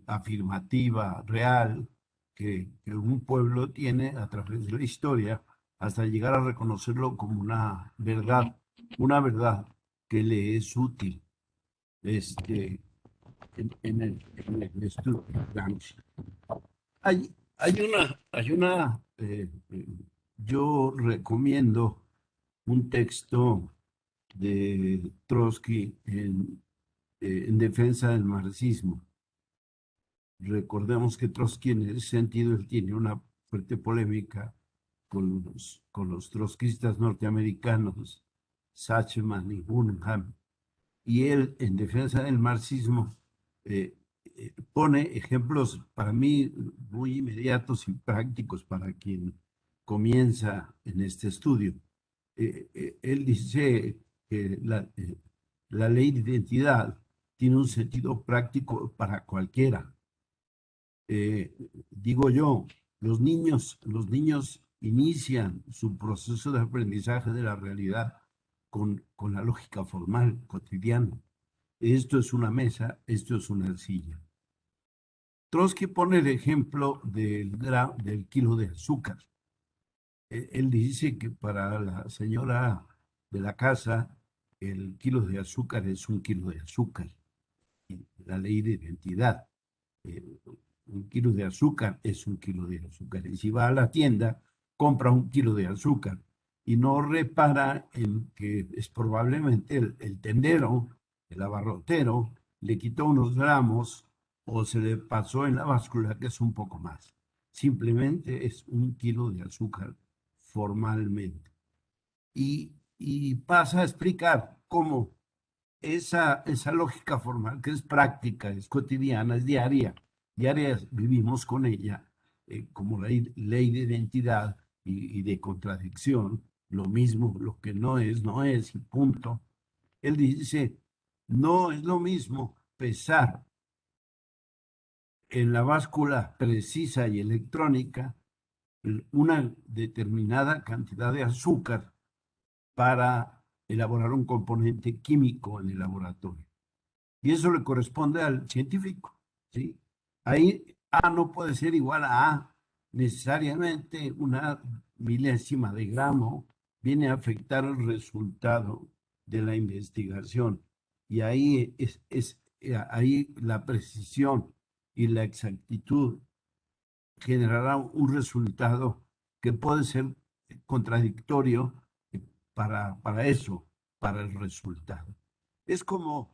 afirmativa, real, que un pueblo tiene a través de la historia hasta llegar a reconocerlo como una verdad que le es útil en el estudio de Gramsci. Yo recomiendo un texto de Trotsky en defensa del marxismo. Recordemos que Trotsky en ese sentido él tiene una fuerte polémica con los trotskistas norteamericanos, Sachman y Bunham, y él en defensa del marxismo pone ejemplos para mí muy inmediatos y prácticos para quien comienza en este estudio. Él dice que la ley de identidad tiene un sentido práctico para cualquiera. Digo yo, los niños inician su proceso de aprendizaje de la realidad con la lógica formal, cotidiana. Esto es una mesa, esto es una silla. Trotsky pone el ejemplo del kilo de azúcar. Él dice que para la señora de la casa, el kilo de azúcar es un kilo de azúcar. La ley de identidad. Un kilo de azúcar es un kilo de azúcar. Y si va a la tienda, compra un kilo de azúcar y no repara en que es probablemente el tendero, el abarrotero, le quitó unos gramos o se le pasó en la báscula, que es un poco más. Simplemente es un kilo de azúcar formalmente. Y pasa a explicar cómo esa lógica formal, que es práctica, es cotidiana, es diaria, vivimos con ella, como ley de identidad y de contradicción, lo mismo, lo que no es, no es, y punto. Él dice, no es lo mismo pesar en la báscula precisa y electrónica una determinada cantidad de azúcar para elaborar un componente químico en el laboratorio. Y eso le corresponde al científico, ¿sí? Ahí A no puede ser igual a A. Necesariamente una milésima de gramo viene a afectar el resultado de la investigación. Y ahí ahí la precisión y la exactitud generará un resultado que puede ser contradictorio para eso, para el resultado. Es como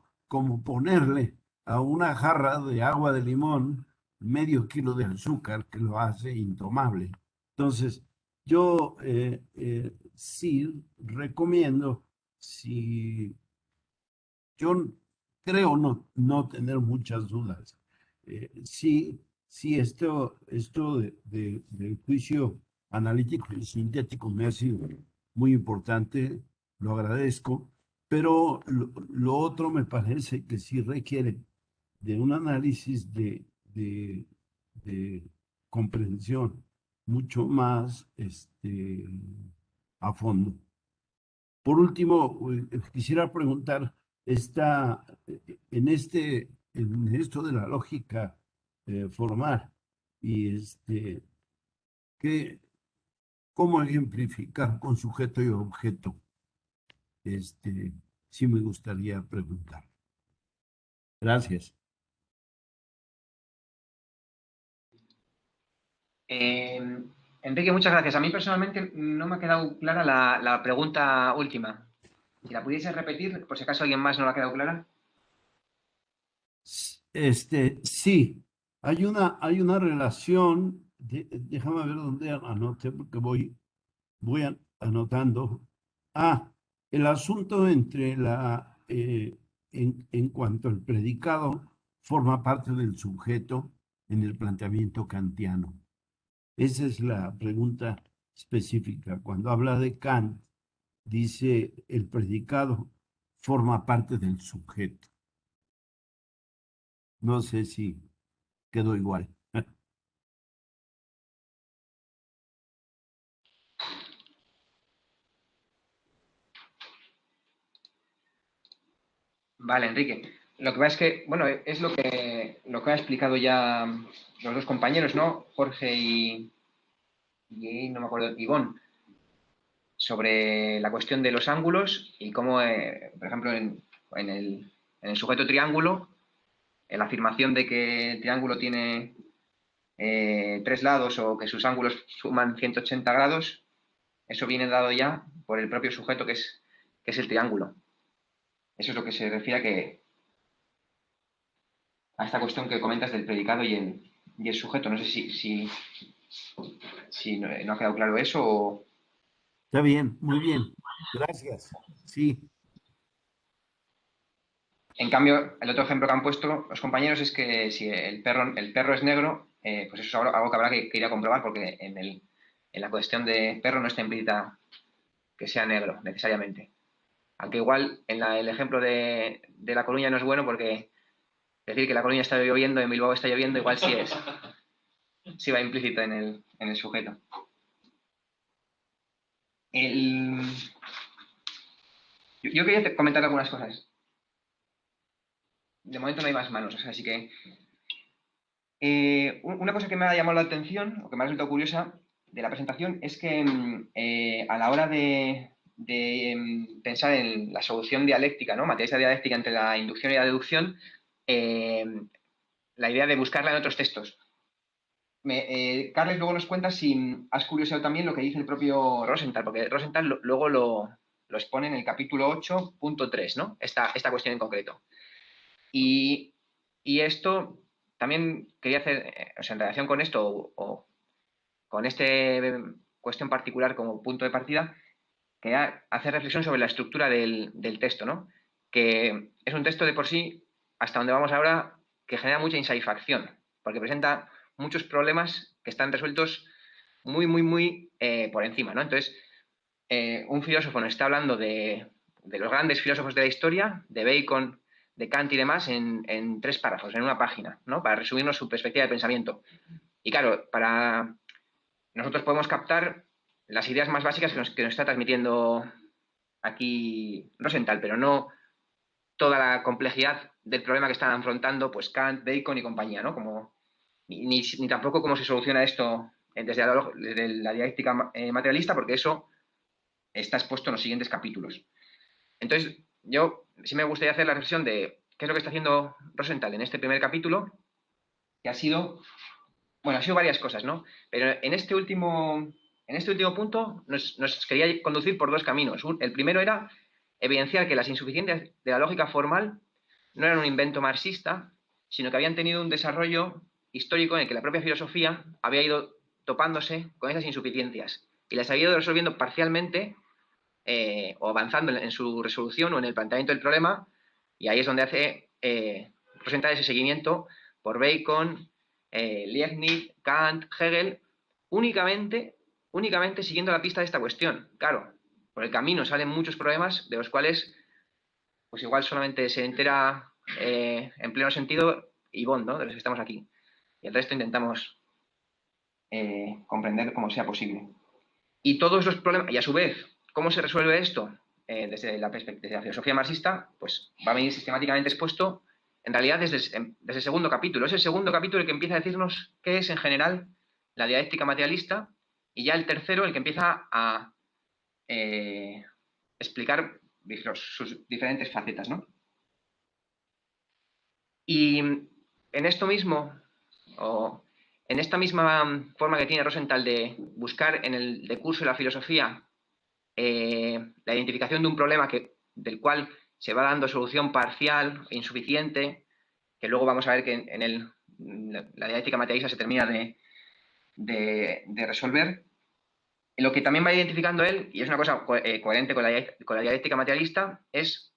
ponerle a una jarra de agua de limón medio kilo de azúcar, que lo hace intomable. Entonces, yo sí recomiendo, si yo creo no tener muchas dudas, sí, esto del juicio analítico y sintético me ha sido muy importante, lo agradezco, pero lo otro me parece que sí requiere de un análisis de comprensión mucho más a fondo. Por último, quisiera preguntar, en esto de la lógica formal, y ¿qué, ¿cómo ejemplificar con sujeto y objeto? Sí me gustaría preguntar. Gracias. Enrique, muchas gracias. A mí personalmente no me ha quedado clara la pregunta última. Si la pudiese repetir, por si acaso alguien más no la ha quedado clara. Sí, hay una relación, déjame ver dónde anoté, porque voy anotando. El asunto entre en cuanto al predicado forma parte del sujeto en el planteamiento kantiano. Esa es la pregunta específica. Cuando habla de Kant, dice el predicado forma parte del sujeto. No sé si quedó igual. Vale, Enrique. Lo que pasa es que, bueno, es lo que ha explicado ya los dos compañeros, ¿no? Jorge y no me acuerdo, Ivonne, sobre la cuestión de los ángulos y cómo, por ejemplo, en el sujeto triángulo, en la afirmación de que el triángulo tiene 3 lados o que sus ángulos suman 180 grados, eso viene dado ya por el propio sujeto que es el triángulo. Eso es lo que se refiere a esta cuestión que comentas del predicado y el sujeto. No sé si no ha quedado claro eso o... Está bien, muy bien. Gracias. Sí. En cambio, el otro ejemplo que han puesto los compañeros es que si el perro es negro, pues eso es algo que habrá que ir a comprobar, porque en la cuestión de perro no está implícita que sea negro, necesariamente. Aunque igual el ejemplo de La Coruña no es bueno, porque decir que La Coruña está lloviendo, en Bilbao está lloviendo, igual sí va implícito en el sujeto. Yo quería comentar algunas cosas. De momento no hay más manos, así que... una cosa que me ha llamado la atención, o que me ha resultado curiosa de la presentación, es que a la hora de pensar en la solución dialéctica, ¿no? Materialista dialéctica entre la inducción y la deducción, la idea de buscarla en otros textos. Carles luego nos cuenta si has curioseado también lo que dice el propio Rosenthal, porque Rosenthal luego lo expone en el capítulo 8.3, ¿no? Esta cuestión en concreto. Y esto también quería hacer, o sea, en relación con esto, o con esta cuestión particular como punto de partida, quería hacer reflexión sobre la estructura del texto, ¿no? Que es un texto de por sí, hasta donde vamos ahora, que genera mucha insatisfacción, porque presenta muchos problemas que están resueltos muy por encima, ¿no? Entonces, un filósofo nos está hablando de los grandes filósofos de la historia, de Bacon, de Kant y demás, en 3 párrafos, en una página, ¿no? Para resumirnos su perspectiva de pensamiento. Y claro, nosotros podemos captar las ideas más básicas que nos está transmitiendo aquí Rosenthal, pero no toda la complejidad del problema que están afrontando pues Kant, Bacon y compañía, ¿no? Ni tampoco cómo se soluciona esto desde la dialéctica materialista, porque eso está expuesto en los siguientes capítulos. Entonces, yo sí me gustaría hacer la reflexión de qué es lo que está haciendo Rosenthal en este primer capítulo, que ha sido varias cosas, ¿no? Pero en este último punto nos quería conducir por 2 caminos. El primero era evidenciar que las insuficiencias de la lógica formal no eran un invento marxista, sino que habían tenido un desarrollo histórico en el que la propia filosofía había ido topándose con esas insuficiencias y las había ido resolviendo parcialmente o avanzando en su resolución o en el planteamiento del problema, y ahí es donde hace presentar ese seguimiento por Bacon, Leibniz, Kant, Hegel, únicamente siguiendo la pista de esta cuestión. Claro, por el camino salen muchos problemas de los cuales pues igual solamente se entera en pleno sentido Yvonne, ¿no? De los que estamos aquí. Y el resto intentamos comprender como sea posible. Y todos los problemas, y a su vez, ¿cómo se resuelve esto? Desde la perspectiva de la filosofía marxista, pues va a venir sistemáticamente expuesto, en realidad desde el segundo capítulo. Es el segundo capítulo el que empieza a decirnos qué es en general la dialéctica materialista, y ya el tercero el que empieza a explicar sus diferentes facetas, ¿no? Y en esto mismo, o en esta misma forma que tiene Rosenthal de buscar en el decurso de la filosofía la identificación de un problema del cual se va dando solución parcial e insuficiente, que luego vamos a ver que en la dialéctica materialista se termina de resolver. Lo que también va identificando él, y es una cosa coherente con la dialéctica materialista, es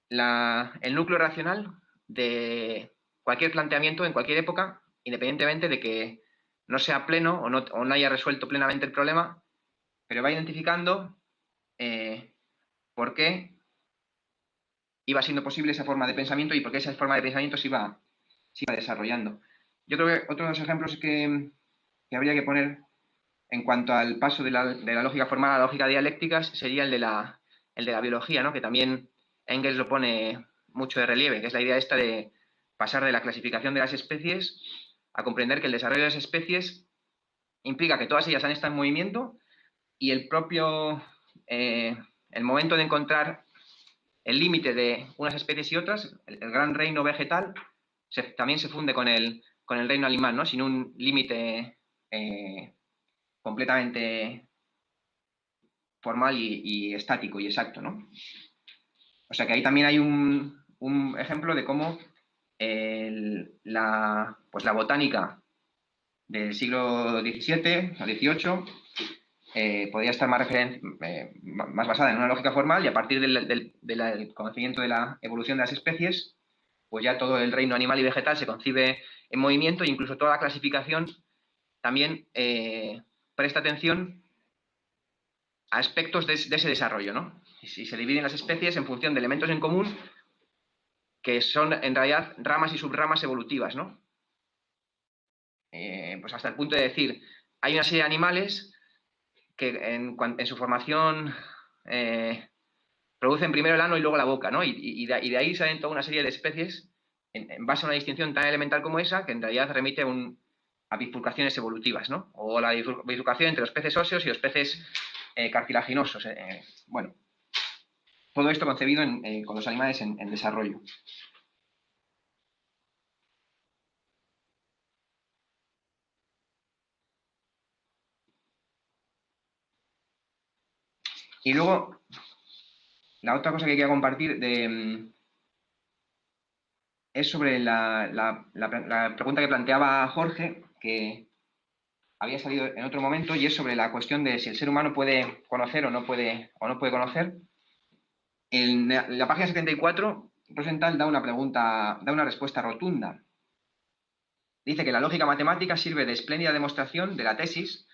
el núcleo racional de cualquier planteamiento en cualquier época, independientemente de que no sea pleno o no haya resuelto plenamente el problema, pero va identificando por qué iba siendo posible esa forma de pensamiento y por qué esa forma de pensamiento se iba desarrollando. Yo creo que otro de los ejemplos que habría que poner en cuanto al paso de la lógica formal a la lógica dialéctica sería el de la biología, ¿no? Que también Engels lo pone mucho de relieve, que es la idea esta de pasar de la clasificación de las especies a comprender que el desarrollo de las especies implica que todas ellas han estado en movimiento y el momento de encontrar el límite de unas especies y otras, el gran reino vegetal, también se funde con el reino animal, ¿no? Sin un límite completamente formal y estático y exacto, ¿no? O sea que ahí también hay un ejemplo de cómo la botánica del siglo XVII o XVIII podría estar más basada en una lógica formal, y a partir del conocimiento de la evolución de las especies, pues ya todo el reino animal y vegetal se concibe en movimiento, e incluso toda la clasificación también presta atención a aspectos de ese desarrollo, ¿no? Y se dividen las especies en función de elementos en común que son en realidad ramas y subramas evolutivas, ¿no? Pues hasta el punto de decir, hay una serie de animales que en su formación producen primero el ano y luego la boca, ¿no? Y de ahí salen toda una serie de especies en base a una distinción tan elemental como esa, que en realidad remite a bifurcaciones evolutivas, ¿no? O la bifurcación entre los peces óseos y los peces cartilaginosos. Bueno, todo esto concebido con los animales en desarrollo. Y luego, la otra cosa que quería compartir es sobre la pregunta que planteaba Jorge, que había salido en otro momento, y es sobre la cuestión de si el ser humano puede conocer o no puede conocer. En la página 74, Rosenthal da una respuesta rotunda. Dice que la lógica matemática sirve de espléndida demostración de la tesis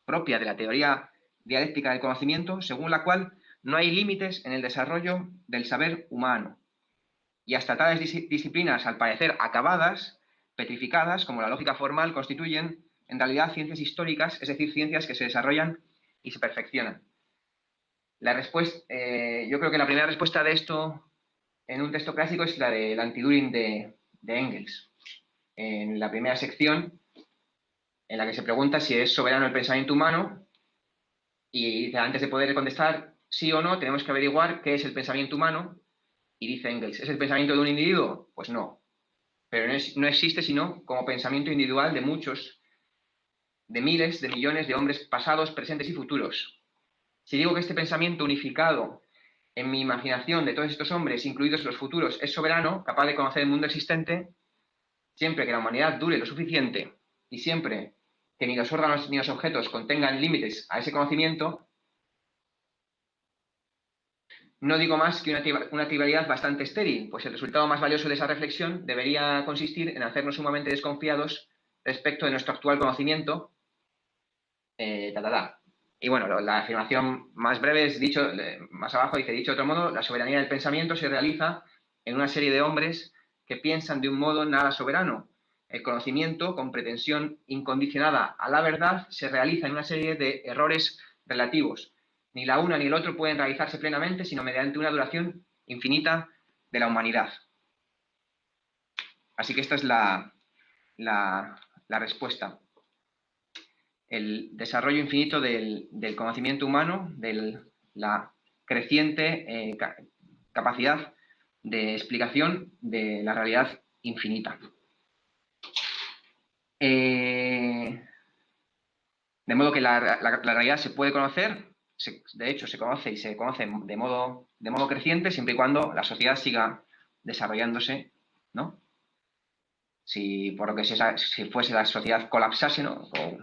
propia de la teoría dialéctica del conocimiento, según la cual no hay límites en el desarrollo del saber humano. Y hasta tales disciplinas, al parecer acabadas, petrificadas, como la lógica formal, constituyen en realidad ciencias históricas, es decir, ciencias que se desarrollan y se perfeccionan. La respuesta, yo creo que la primera respuesta de esto en un texto clásico es la del Anti-Turing de Engels. En la primera sección, en la que se pregunta si es soberano el pensamiento humano, y antes de poder contestar sí o no, tenemos que averiguar qué es el pensamiento humano, y dice Engels, ¿es el pensamiento de un individuo? Pues no. Pero no existe sino como pensamiento individual de muchos, de miles, de millones de hombres pasados, presentes y futuros. Si digo que este pensamiento unificado en mi imaginación de todos estos hombres, incluidos los futuros, es soberano, capaz de conocer el mundo existente, siempre que la humanidad dure lo suficiente y siempre que ni los órganos ni los objetos contengan límites a ese conocimiento, no digo más que una trivialidad bastante estéril, pues el resultado más valioso de esa reflexión debería consistir en hacernos sumamente desconfiados respecto de nuestro actual conocimiento. Y bueno, la afirmación más breve es dicho, más abajo dice, dicho de otro modo, la soberanía del pensamiento se realiza en una serie de hombres que piensan de un modo nada soberano. El conocimiento, con pretensión incondicionada a la verdad, se realiza en una serie de errores relativos. Ni la una ni el otro pueden realizarse plenamente, sino mediante una duración infinita de la humanidad. Así que esta es la respuesta. El desarrollo infinito del conocimiento humano, de la creciente capacidad de explicación de la realidad infinita. De modo que la realidad se puede conocer, de hecho se conoce y se conoce de modo creciente siempre y cuando la sociedad siga desarrollándose, ¿no? Si por lo que si fuese la sociedad colapsase, ¿no? O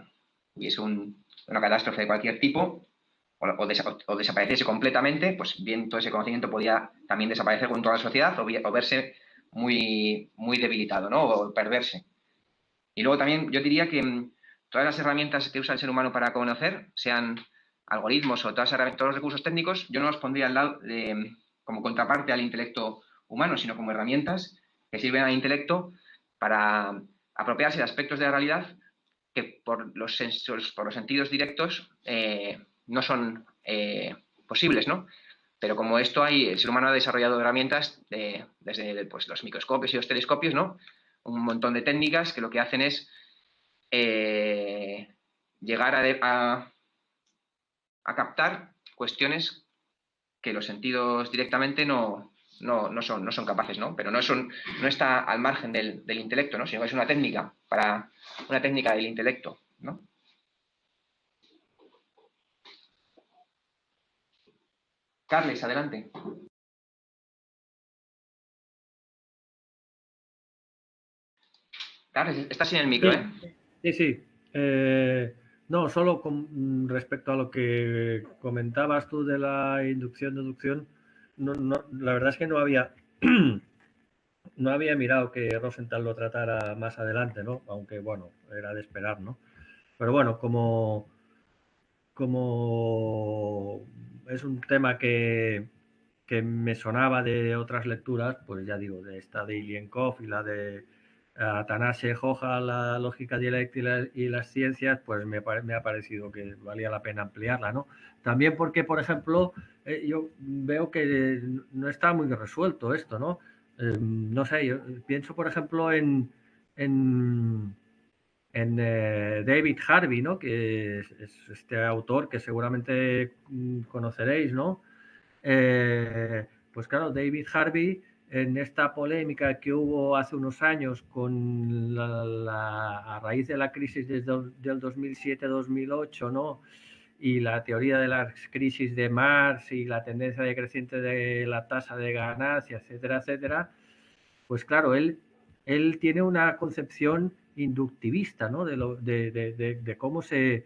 hubiese una catástrofe de cualquier tipo, o desapareciese completamente, pues bien, todo ese conocimiento podía también desaparecer con toda la sociedad o verse muy, muy debilitado, ¿no? O perderse. Y luego también yo diría que todas las herramientas que usa el ser humano para conocer, sean algoritmos o todos los recursos técnicos, yo no los pondría al lado como contraparte al intelecto humano, sino como herramientas que sirven al intelecto para apropiarse de aspectos de la realidad que por los sentidos directos no son posibles, ¿no? Pero como esto el ser humano ha desarrollado herramientas desde pues, los microscopios y los telescopios, ¿no? Un montón de técnicas que lo que hacen es llegar a captar cuestiones que los sentidos directamente no son capaces, ¿no? Pero no está al margen del intelecto, ¿no? Sino que es una técnica del intelecto, ¿no? Carles, adelante. Carles, estás sin el micro, sí. Sí. No, solo respecto a lo que comentabas tú de la inducción-deducción, la verdad es que no había mirado que Rosenthal lo tratara más adelante, ¿no? Aunque, bueno, era de esperar, ¿no? Pero bueno, como es un tema que me sonaba de otras lecturas, pues ya digo, de esta de Ilienkov y la de Atanase Joja, la lógica dialéctica y las ciencias, pues me ha parecido que valía la pena ampliarla, ¿no? También porque, por ejemplo, yo veo que no está muy resuelto esto, ¿no? No sé, yo pienso, por ejemplo, en David Harvey, ¿no? Que es este autor que seguramente conoceréis, ¿no? Pues claro, David Harvey, en esta polémica que hubo hace unos años con a raíz de la crisis del 2007-2008, ¿no? Y la teoría de las crisis de Marx y la tendencia decreciente de la tasa de ganancia, etcétera, etcétera, pues claro, él tiene una concepción inductivista, ¿no? De cómo se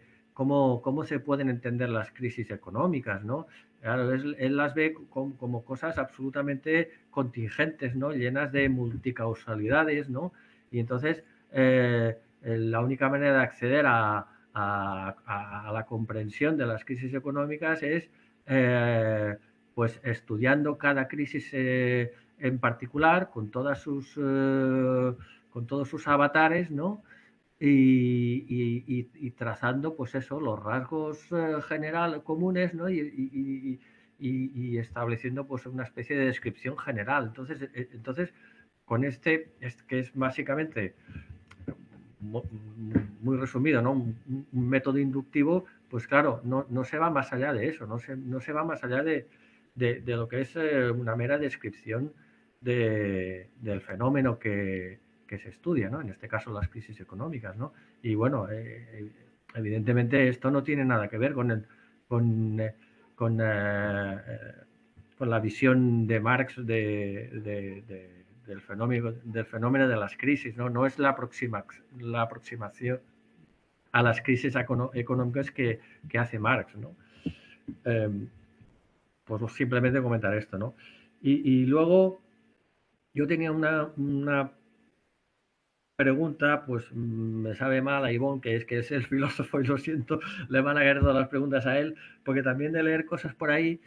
pueden entender las crisis económicas, ¿no? Claro, él las ve como cosas absolutamente contingentes, ¿no? Llenas de multicausalidades, ¿no? Y entonces la única manera de acceder a la comprensión de las crisis económicas es pues estudiando cada crisis en particular con todos sus avatares, ¿no? Y trazando, pues eso, los rasgos comunes, ¿no? Y estableciendo, pues, una especie de descripción general. Entonces con que es básicamente muy resumido, ¿no? Un método inductivo, pues claro, no se va más allá de eso, no se va más allá de lo que es una mera descripción del fenómeno que se estudia, ¿no? En este caso las crisis económicas, ¿no? Y bueno, evidentemente esto no tiene nada que ver con la visión de Marx del fenómeno de las crisis, ¿no? No es la aproximación a las crisis económicas que hace Marx, ¿no? Pues simplemente comentar esto, ¿no? Y luego yo tenía una pregunta, pues me sabe mal a Ivonne, que es el filósofo y lo siento, le van a caer todas las preguntas a él, porque también de leer cosas por ahí,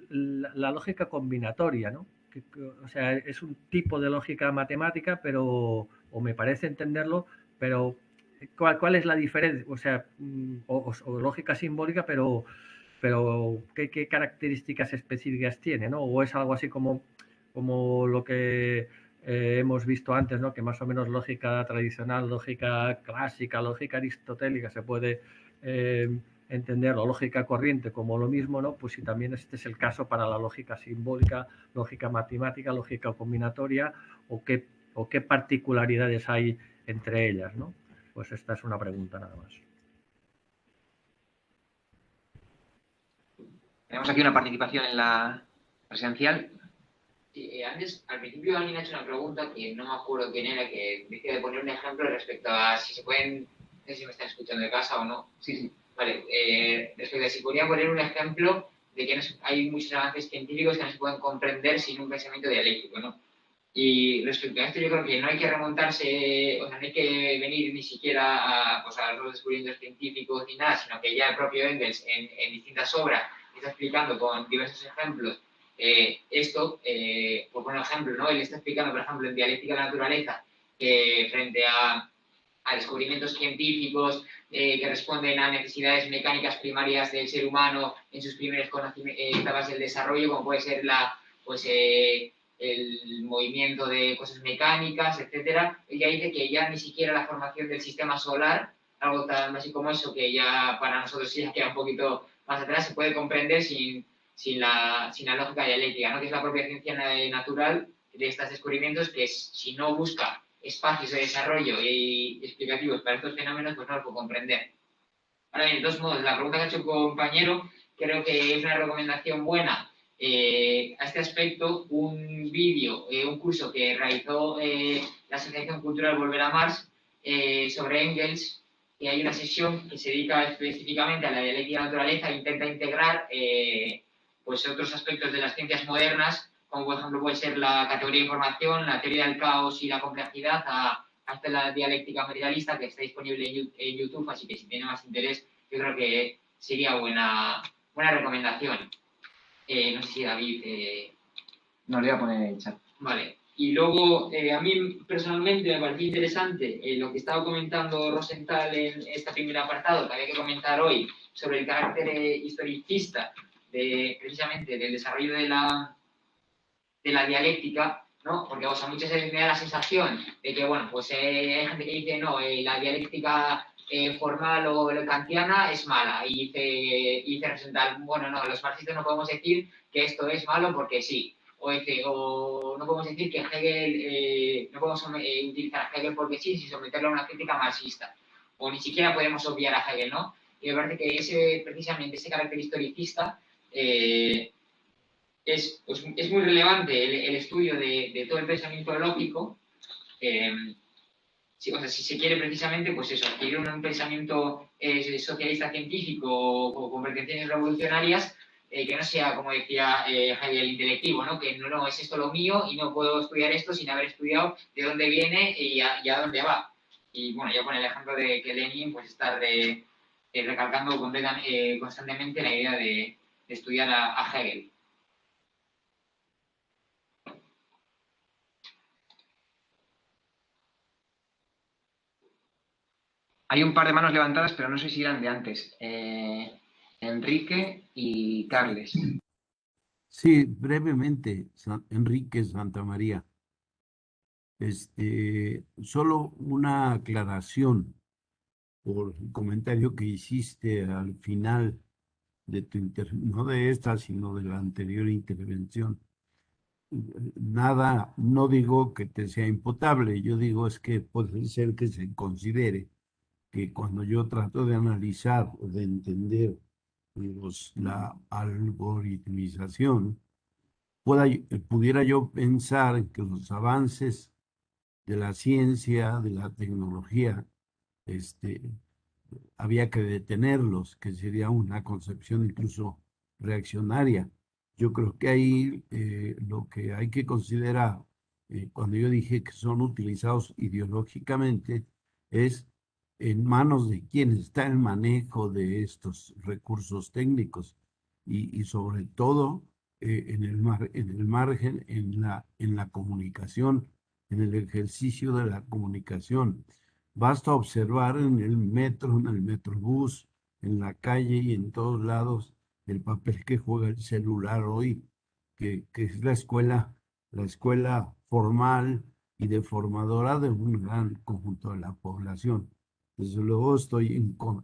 la lógica combinatoria, ¿no? O sea, es un tipo de lógica matemática, pero, o me parece entenderlo, pero ¿cuál es la diferencia? O sea, o lógica simbólica, pero ¿qué características específicas tiene, ¿no? O es algo así como lo que hemos visto antes, ¿no? Que más o menos lógica tradicional, lógica clásica, lógica aristotélica se puede entender, o lógica corriente como lo mismo, ¿no? Pues si también este es el caso para la lógica simbólica, lógica matemática, lógica combinatoria, o qué particularidades hay entre ellas, ¿no? Pues esta es una pregunta nada más. Tenemos aquí una participación en la presencial. Sí, antes, al principio alguien ha hecho una pregunta que no me acuerdo quién era, que decía de poner un ejemplo respecto a si se pueden, no sé si me están escuchando de casa o no. Sí. Vale, respecto a si podría poner un ejemplo de que hay muchos avances científicos que no se pueden comprender sin un pensamiento dialéctico, ¿no? Y respecto a esto yo creo que no hay que remontarse, o sea, no hay que venir ni siquiera a los descubrimientos científicos ni nada, sino que ya el propio Engels en distintas obras está explicando con diversos ejemplos esto, por poner un ejemplo, ¿no? Él está explicando, por ejemplo, en Dialéctica de la Naturaleza, que frente a descubrimientos científicos que responden a necesidades mecánicas primarias del ser humano en sus primeras etapas del desarrollo, como puede ser el movimiento de cosas mecánicas, etcétera. Ella dice que ya ni siquiera la formación del sistema solar, algo tan básico como eso, que ya para nosotros ya queda un poquito más atrás, se puede comprender sin la lógica dialéctica, ¿no? Que es la propia ciencia natural de estos descubrimientos, que si no busca espacios de desarrollo y explicativos para estos fenómenos, pues no lo puedo comprender. Ahora bien, de todos modos, la pregunta que ha hecho el compañero creo que es una recomendación buena. A este aspecto, un vídeo, un curso que realizó la Asociación Cultural Volver a Marx sobre Engels, que hay una sesión que se dedica específicamente a la dialéctica de la naturaleza e intenta integrar pues otros aspectos de las ciencias modernas, como por ejemplo puede ser la categoría de información, la teoría del caos y la complejidad, hasta la dialéctica materialista, que está disponible en YouTube, así que si tiene más interés, yo creo que sería buena recomendación. No sé si David... No, le voy a poner en el chat. Vale. Y luego, a mí personalmente me pareció interesante lo que estaba comentando Rosenthal en este primer apartado, que había que comentar hoy, sobre el carácter historicista precisamente del desarrollo de la dialéctica, ¿no? Porque, o sea, muchas veces me da la sensación de que, bueno, pues hay gente que dice, no, la dialéctica formal o kantiana es mala y dice representar, bueno, no, los marxistas no podemos decir que esto es malo porque sí. O no podemos decir que Hegel, no podemos utilizar a Hegel porque sí, sin someterlo a una crítica marxista. O ni siquiera podemos obviar a Hegel, ¿no? Y me parece que precisamente ese carácter historicista es muy relevante el estudio de todo el pensamiento lógico. Si se quiere precisamente, pues eso, adquirir un pensamiento socialista científico o con pretensiones revolucionarias, que no sea, como decía Hegel, intelectivo, ¿no? Que no es esto lo mío y no puedo estudiar esto sin haber estudiado de dónde viene y a dónde va. Y bueno, ya con el ejemplo de que Lenin pues está recalcando constantemente la idea de estudiar a Hegel. Hay un par de manos levantadas, pero no sé si eran de antes. Enrique y Carles. Sí, brevemente, Enrique Santamaría. Solo una aclaración por el comentario que hiciste al final de tu no de esta, sino de la anterior intervención. Nada, no digo que te sea imputable, yo digo es que puede ser que se considere que cuando yo trato de analizar o de entender la algoritmización, pudiera yo pensar que los avances de la ciencia, de la tecnología, había que detenerlos, que sería una concepción incluso reaccionaria. Yo creo que ahí lo que hay que considerar, cuando yo dije que son utilizados ideológicamente, es en manos de quién está el manejo de estos recursos técnicos y sobre todo en el margen, en la comunicación, en el ejercicio de la comunicación. Basta observar en el metro, en el metrobús, en la calle y en todos lados el papel que juega el celular hoy, que es la escuela formal y deformadora de un gran conjunto de la población. Desde luego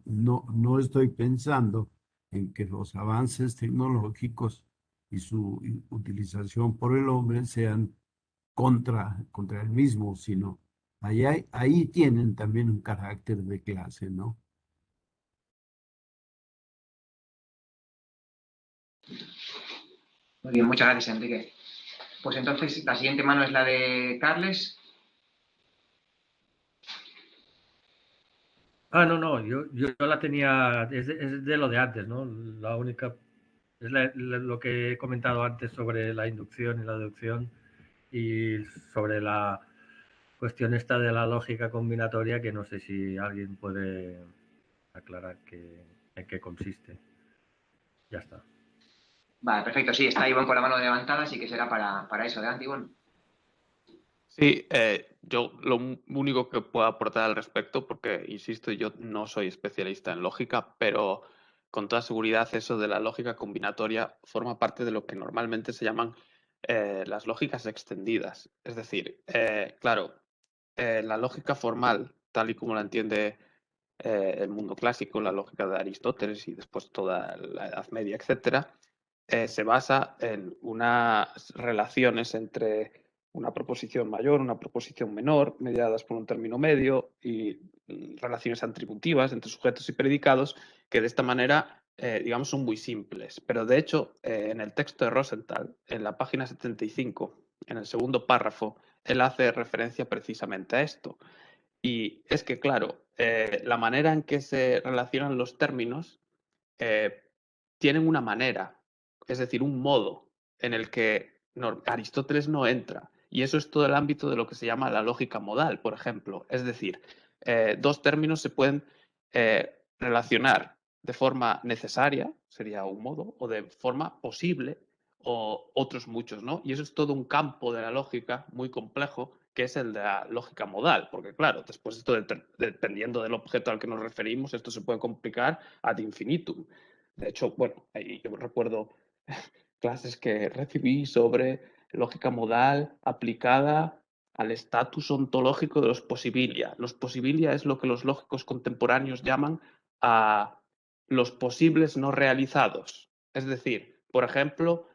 no estoy pensando en que los avances tecnológicos y su utilización por el hombre sean contra el mismo, sino ahí tienen también un carácter de clase, ¿no? Muy bien, muchas gracias, Enrique. Pues entonces, la siguiente mano es la de Carles. No, yo la tenía, es de lo de antes, ¿no? La única, es lo que he comentado antes sobre la inducción y la deducción y sobre la cuestión esta de la lógica combinatoria, que no sé si alguien puede aclarar en qué consiste. Ya está. Vale, perfecto, sí, está Ivonne con la mano levantada, así que será para eso. Adelante, Ivonne. Sí, yo lo único que puedo aportar al respecto, porque, insisto, yo no soy especialista en lógica, pero con toda seguridad eso de la lógica combinatoria forma parte de lo que normalmente se llaman las lógicas extendidas. Es decir, claro, la lógica formal, tal y como la entiende el mundo clásico, la lógica de Aristóteles y después toda la Edad Media, etcétera, se basa en unas relaciones entre una proposición mayor, una proposición menor, mediadas por un término medio y relaciones atributivas entre sujetos y predicados, que de esta manera, digamos, son muy simples. Pero de hecho, en el texto de Rosenthal, en la página 75, en el segundo párrafo, él hace referencia precisamente a esto. Y es que, claro, la manera en que se relacionan los términos tienen una manera, es decir, un modo en el que Aristóteles no entra. Y eso es todo el ámbito de lo que se llama la lógica modal, por ejemplo. Es decir, dos términos se pueden relacionar de forma necesaria, sería un modo, o de forma posible, o otros muchos, ¿no? Y eso es todo un campo de la lógica muy complejo, que es el de la lógica modal, porque claro, después esto, dependiendo del objeto al que nos referimos, esto se puede complicar ad infinitum. De hecho, bueno, yo recuerdo clases que recibí sobre lógica modal aplicada al estatus ontológico de los posibilia. Los posibilia es lo que los lógicos contemporáneos llaman a los posibles no realizados. Es decir, por ejemplo,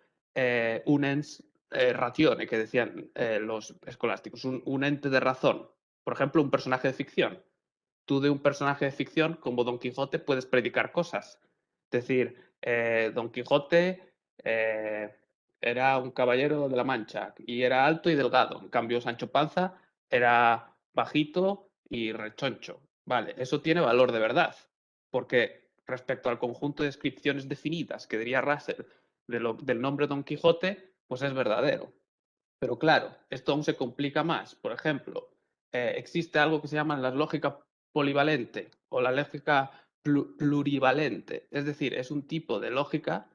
un ens ratione, que decían los escolásticos, un ente de razón. Por ejemplo, un personaje de ficción. Tú de un personaje de ficción como Don Quijote puedes predicar cosas. Es decir, Don Quijote era un caballero de la Mancha y era alto y delgado. En cambio, Sancho Panza era bajito y rechoncho. Vale, eso tiene valor de verdad, porque respecto al conjunto de descripciones definidas que diría Russell del nombre Don Quijote, pues es verdadero. Pero claro, esto aún se complica más. Por ejemplo, existe algo que se llama la lógica polivalente o la lógica plurivalente. Es decir, es un tipo de lógica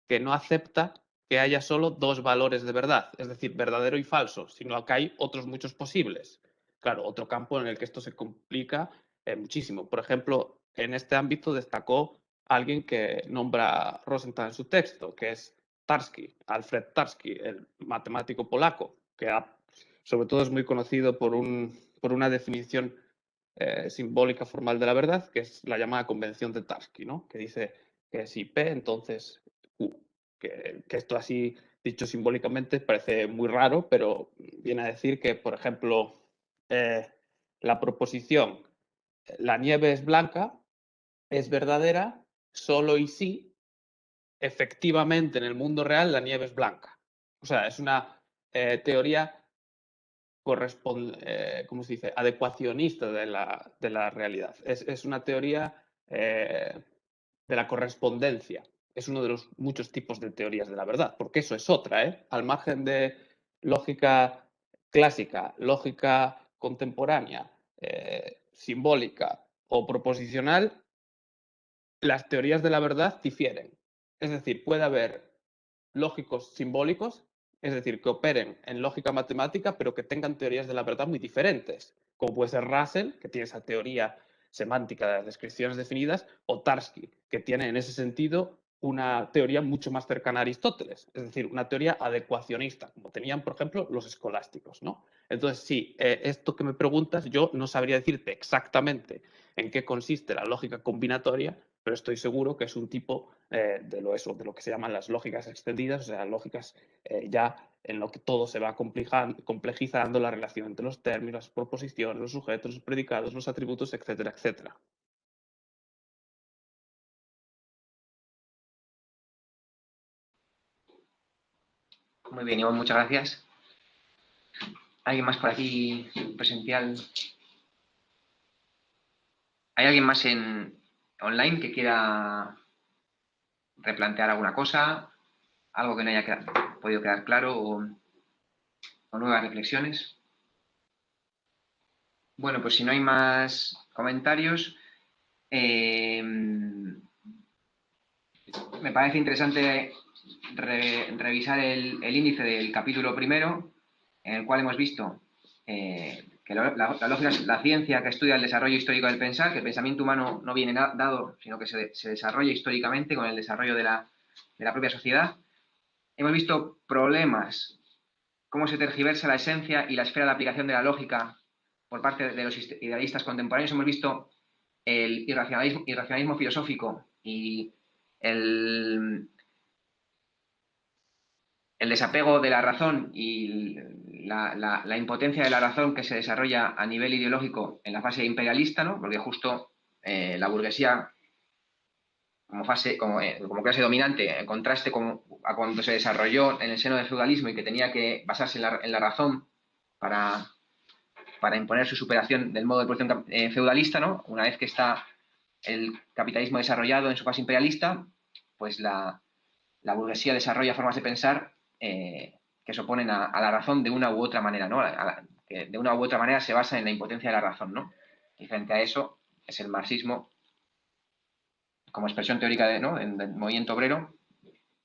que no acepta que haya solo dos valores de verdad, es decir, verdadero y falso, sino que hay otros muchos posibles. Claro, otro campo en el que esto se complica muchísimo. Por ejemplo, en este ámbito destacó alguien que nombra Rosenthal en su texto, que es Tarski, Alfred Tarski, el matemático polaco, que sobre todo es muy conocido por una definición simbólica formal de la verdad, que es la llamada convención de Tarski, ¿no? Que dice que si P, entonces Q. Que esto así dicho simbólicamente parece muy raro, pero viene a decir que, por ejemplo, la proposición la nieve es blanca es verdadera solo y si efectivamente en el mundo real la nieve es blanca. O sea, es una teoría ¿cómo se dice? Adecuacionista de la realidad. Es una teoría de la correspondencia. Es uno de los muchos tipos de teorías de la verdad, porque eso es otra, ¿eh? Al margen de lógica clásica, lógica contemporánea, simbólica o proposicional, las teorías de la verdad difieren. Es decir, puede haber lógicos simbólicos, es decir, que operen en lógica matemática, pero que tengan teorías de la verdad muy diferentes, como puede ser Russell, que tiene esa teoría semántica de las descripciones definidas, o Tarski, que tiene en ese sentido una teoría mucho más cercana a Aristóteles, es decir, una teoría adecuacionista, como tenían, por ejemplo, los escolásticos, ¿no? Entonces, sí, esto que me preguntas, yo no sabría decirte exactamente en qué consiste la lógica combinatoria, pero estoy seguro que es un tipo de lo que se llaman las lógicas extendidas, o sea, lógicas ya en lo que todo se va complejizando la relación entre los términos, las proposiciones, los sujetos, los predicados, los atributos, etcétera, etcétera. Muy bien, Iván, muchas gracias. ¿Alguien más por aquí presencial? ¿Hay alguien más en online que quiera replantear alguna cosa? ¿Algo que no haya podido quedar claro o nuevas reflexiones? Bueno, pues si no hay más comentarios, me parece interesante revisar el índice del capítulo primero, en el cual hemos visto que la lógica es la ciencia que estudia el desarrollo histórico del pensar, que el pensamiento humano no viene dado, sino que se desarrolla históricamente con el desarrollo de la propia sociedad. Hemos visto problemas, cómo se tergiversa la esencia y la esfera de aplicación de la lógica por parte de los idealistas contemporáneos. Hemos visto el irracionalismo filosófico y el desapego de la razón y la impotencia de la razón que se desarrolla a nivel ideológico en la fase imperialista, ¿no? Porque justo la burguesía como clase dominante, en contraste a cuando se desarrolló en el seno del feudalismo y que tenía que basarse en la razón para imponer su superación del modo de producción feudalista, ¿no? Una vez que está el capitalismo desarrollado en su fase imperialista, pues la burguesía desarrolla formas de pensar que se oponen a la razón de una u otra manera, ¿no? Que de una u otra manera se basa en la impotencia de la razón, ¿no? Y frente a eso es el marxismo, como expresión teórica del movimiento obrero,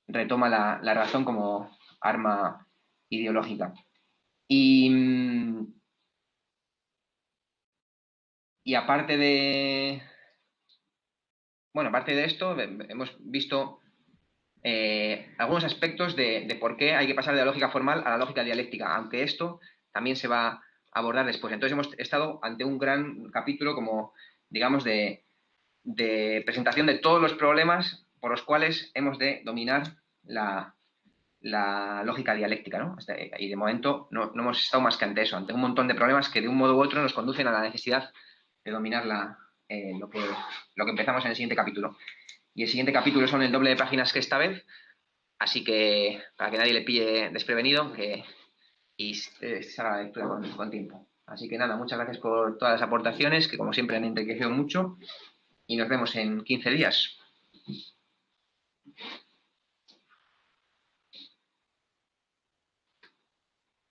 retoma la razón como arma ideológica. Y aparte de esto, hemos visto algunos aspectos de por qué hay que pasar de la lógica formal a la lógica dialéctica, aunque esto también se va a abordar después. Entonces hemos estado ante un gran capítulo como, digamos, de presentación de todos los problemas por los cuales hemos de dominar la lógica dialéctica, ¿no? Y de momento no hemos estado más que ante eso, ante un montón de problemas que de un modo u otro nos conducen a la necesidad de dominar lo que empezamos en el siguiente capítulo. Y el siguiente capítulo son el doble de páginas que esta vez, así que para que nadie le pille desprevenido y se haga la lectura con tiempo. Así que nada, muchas gracias por todas las aportaciones, que como siempre han enriquecido mucho, y nos vemos en 15 días.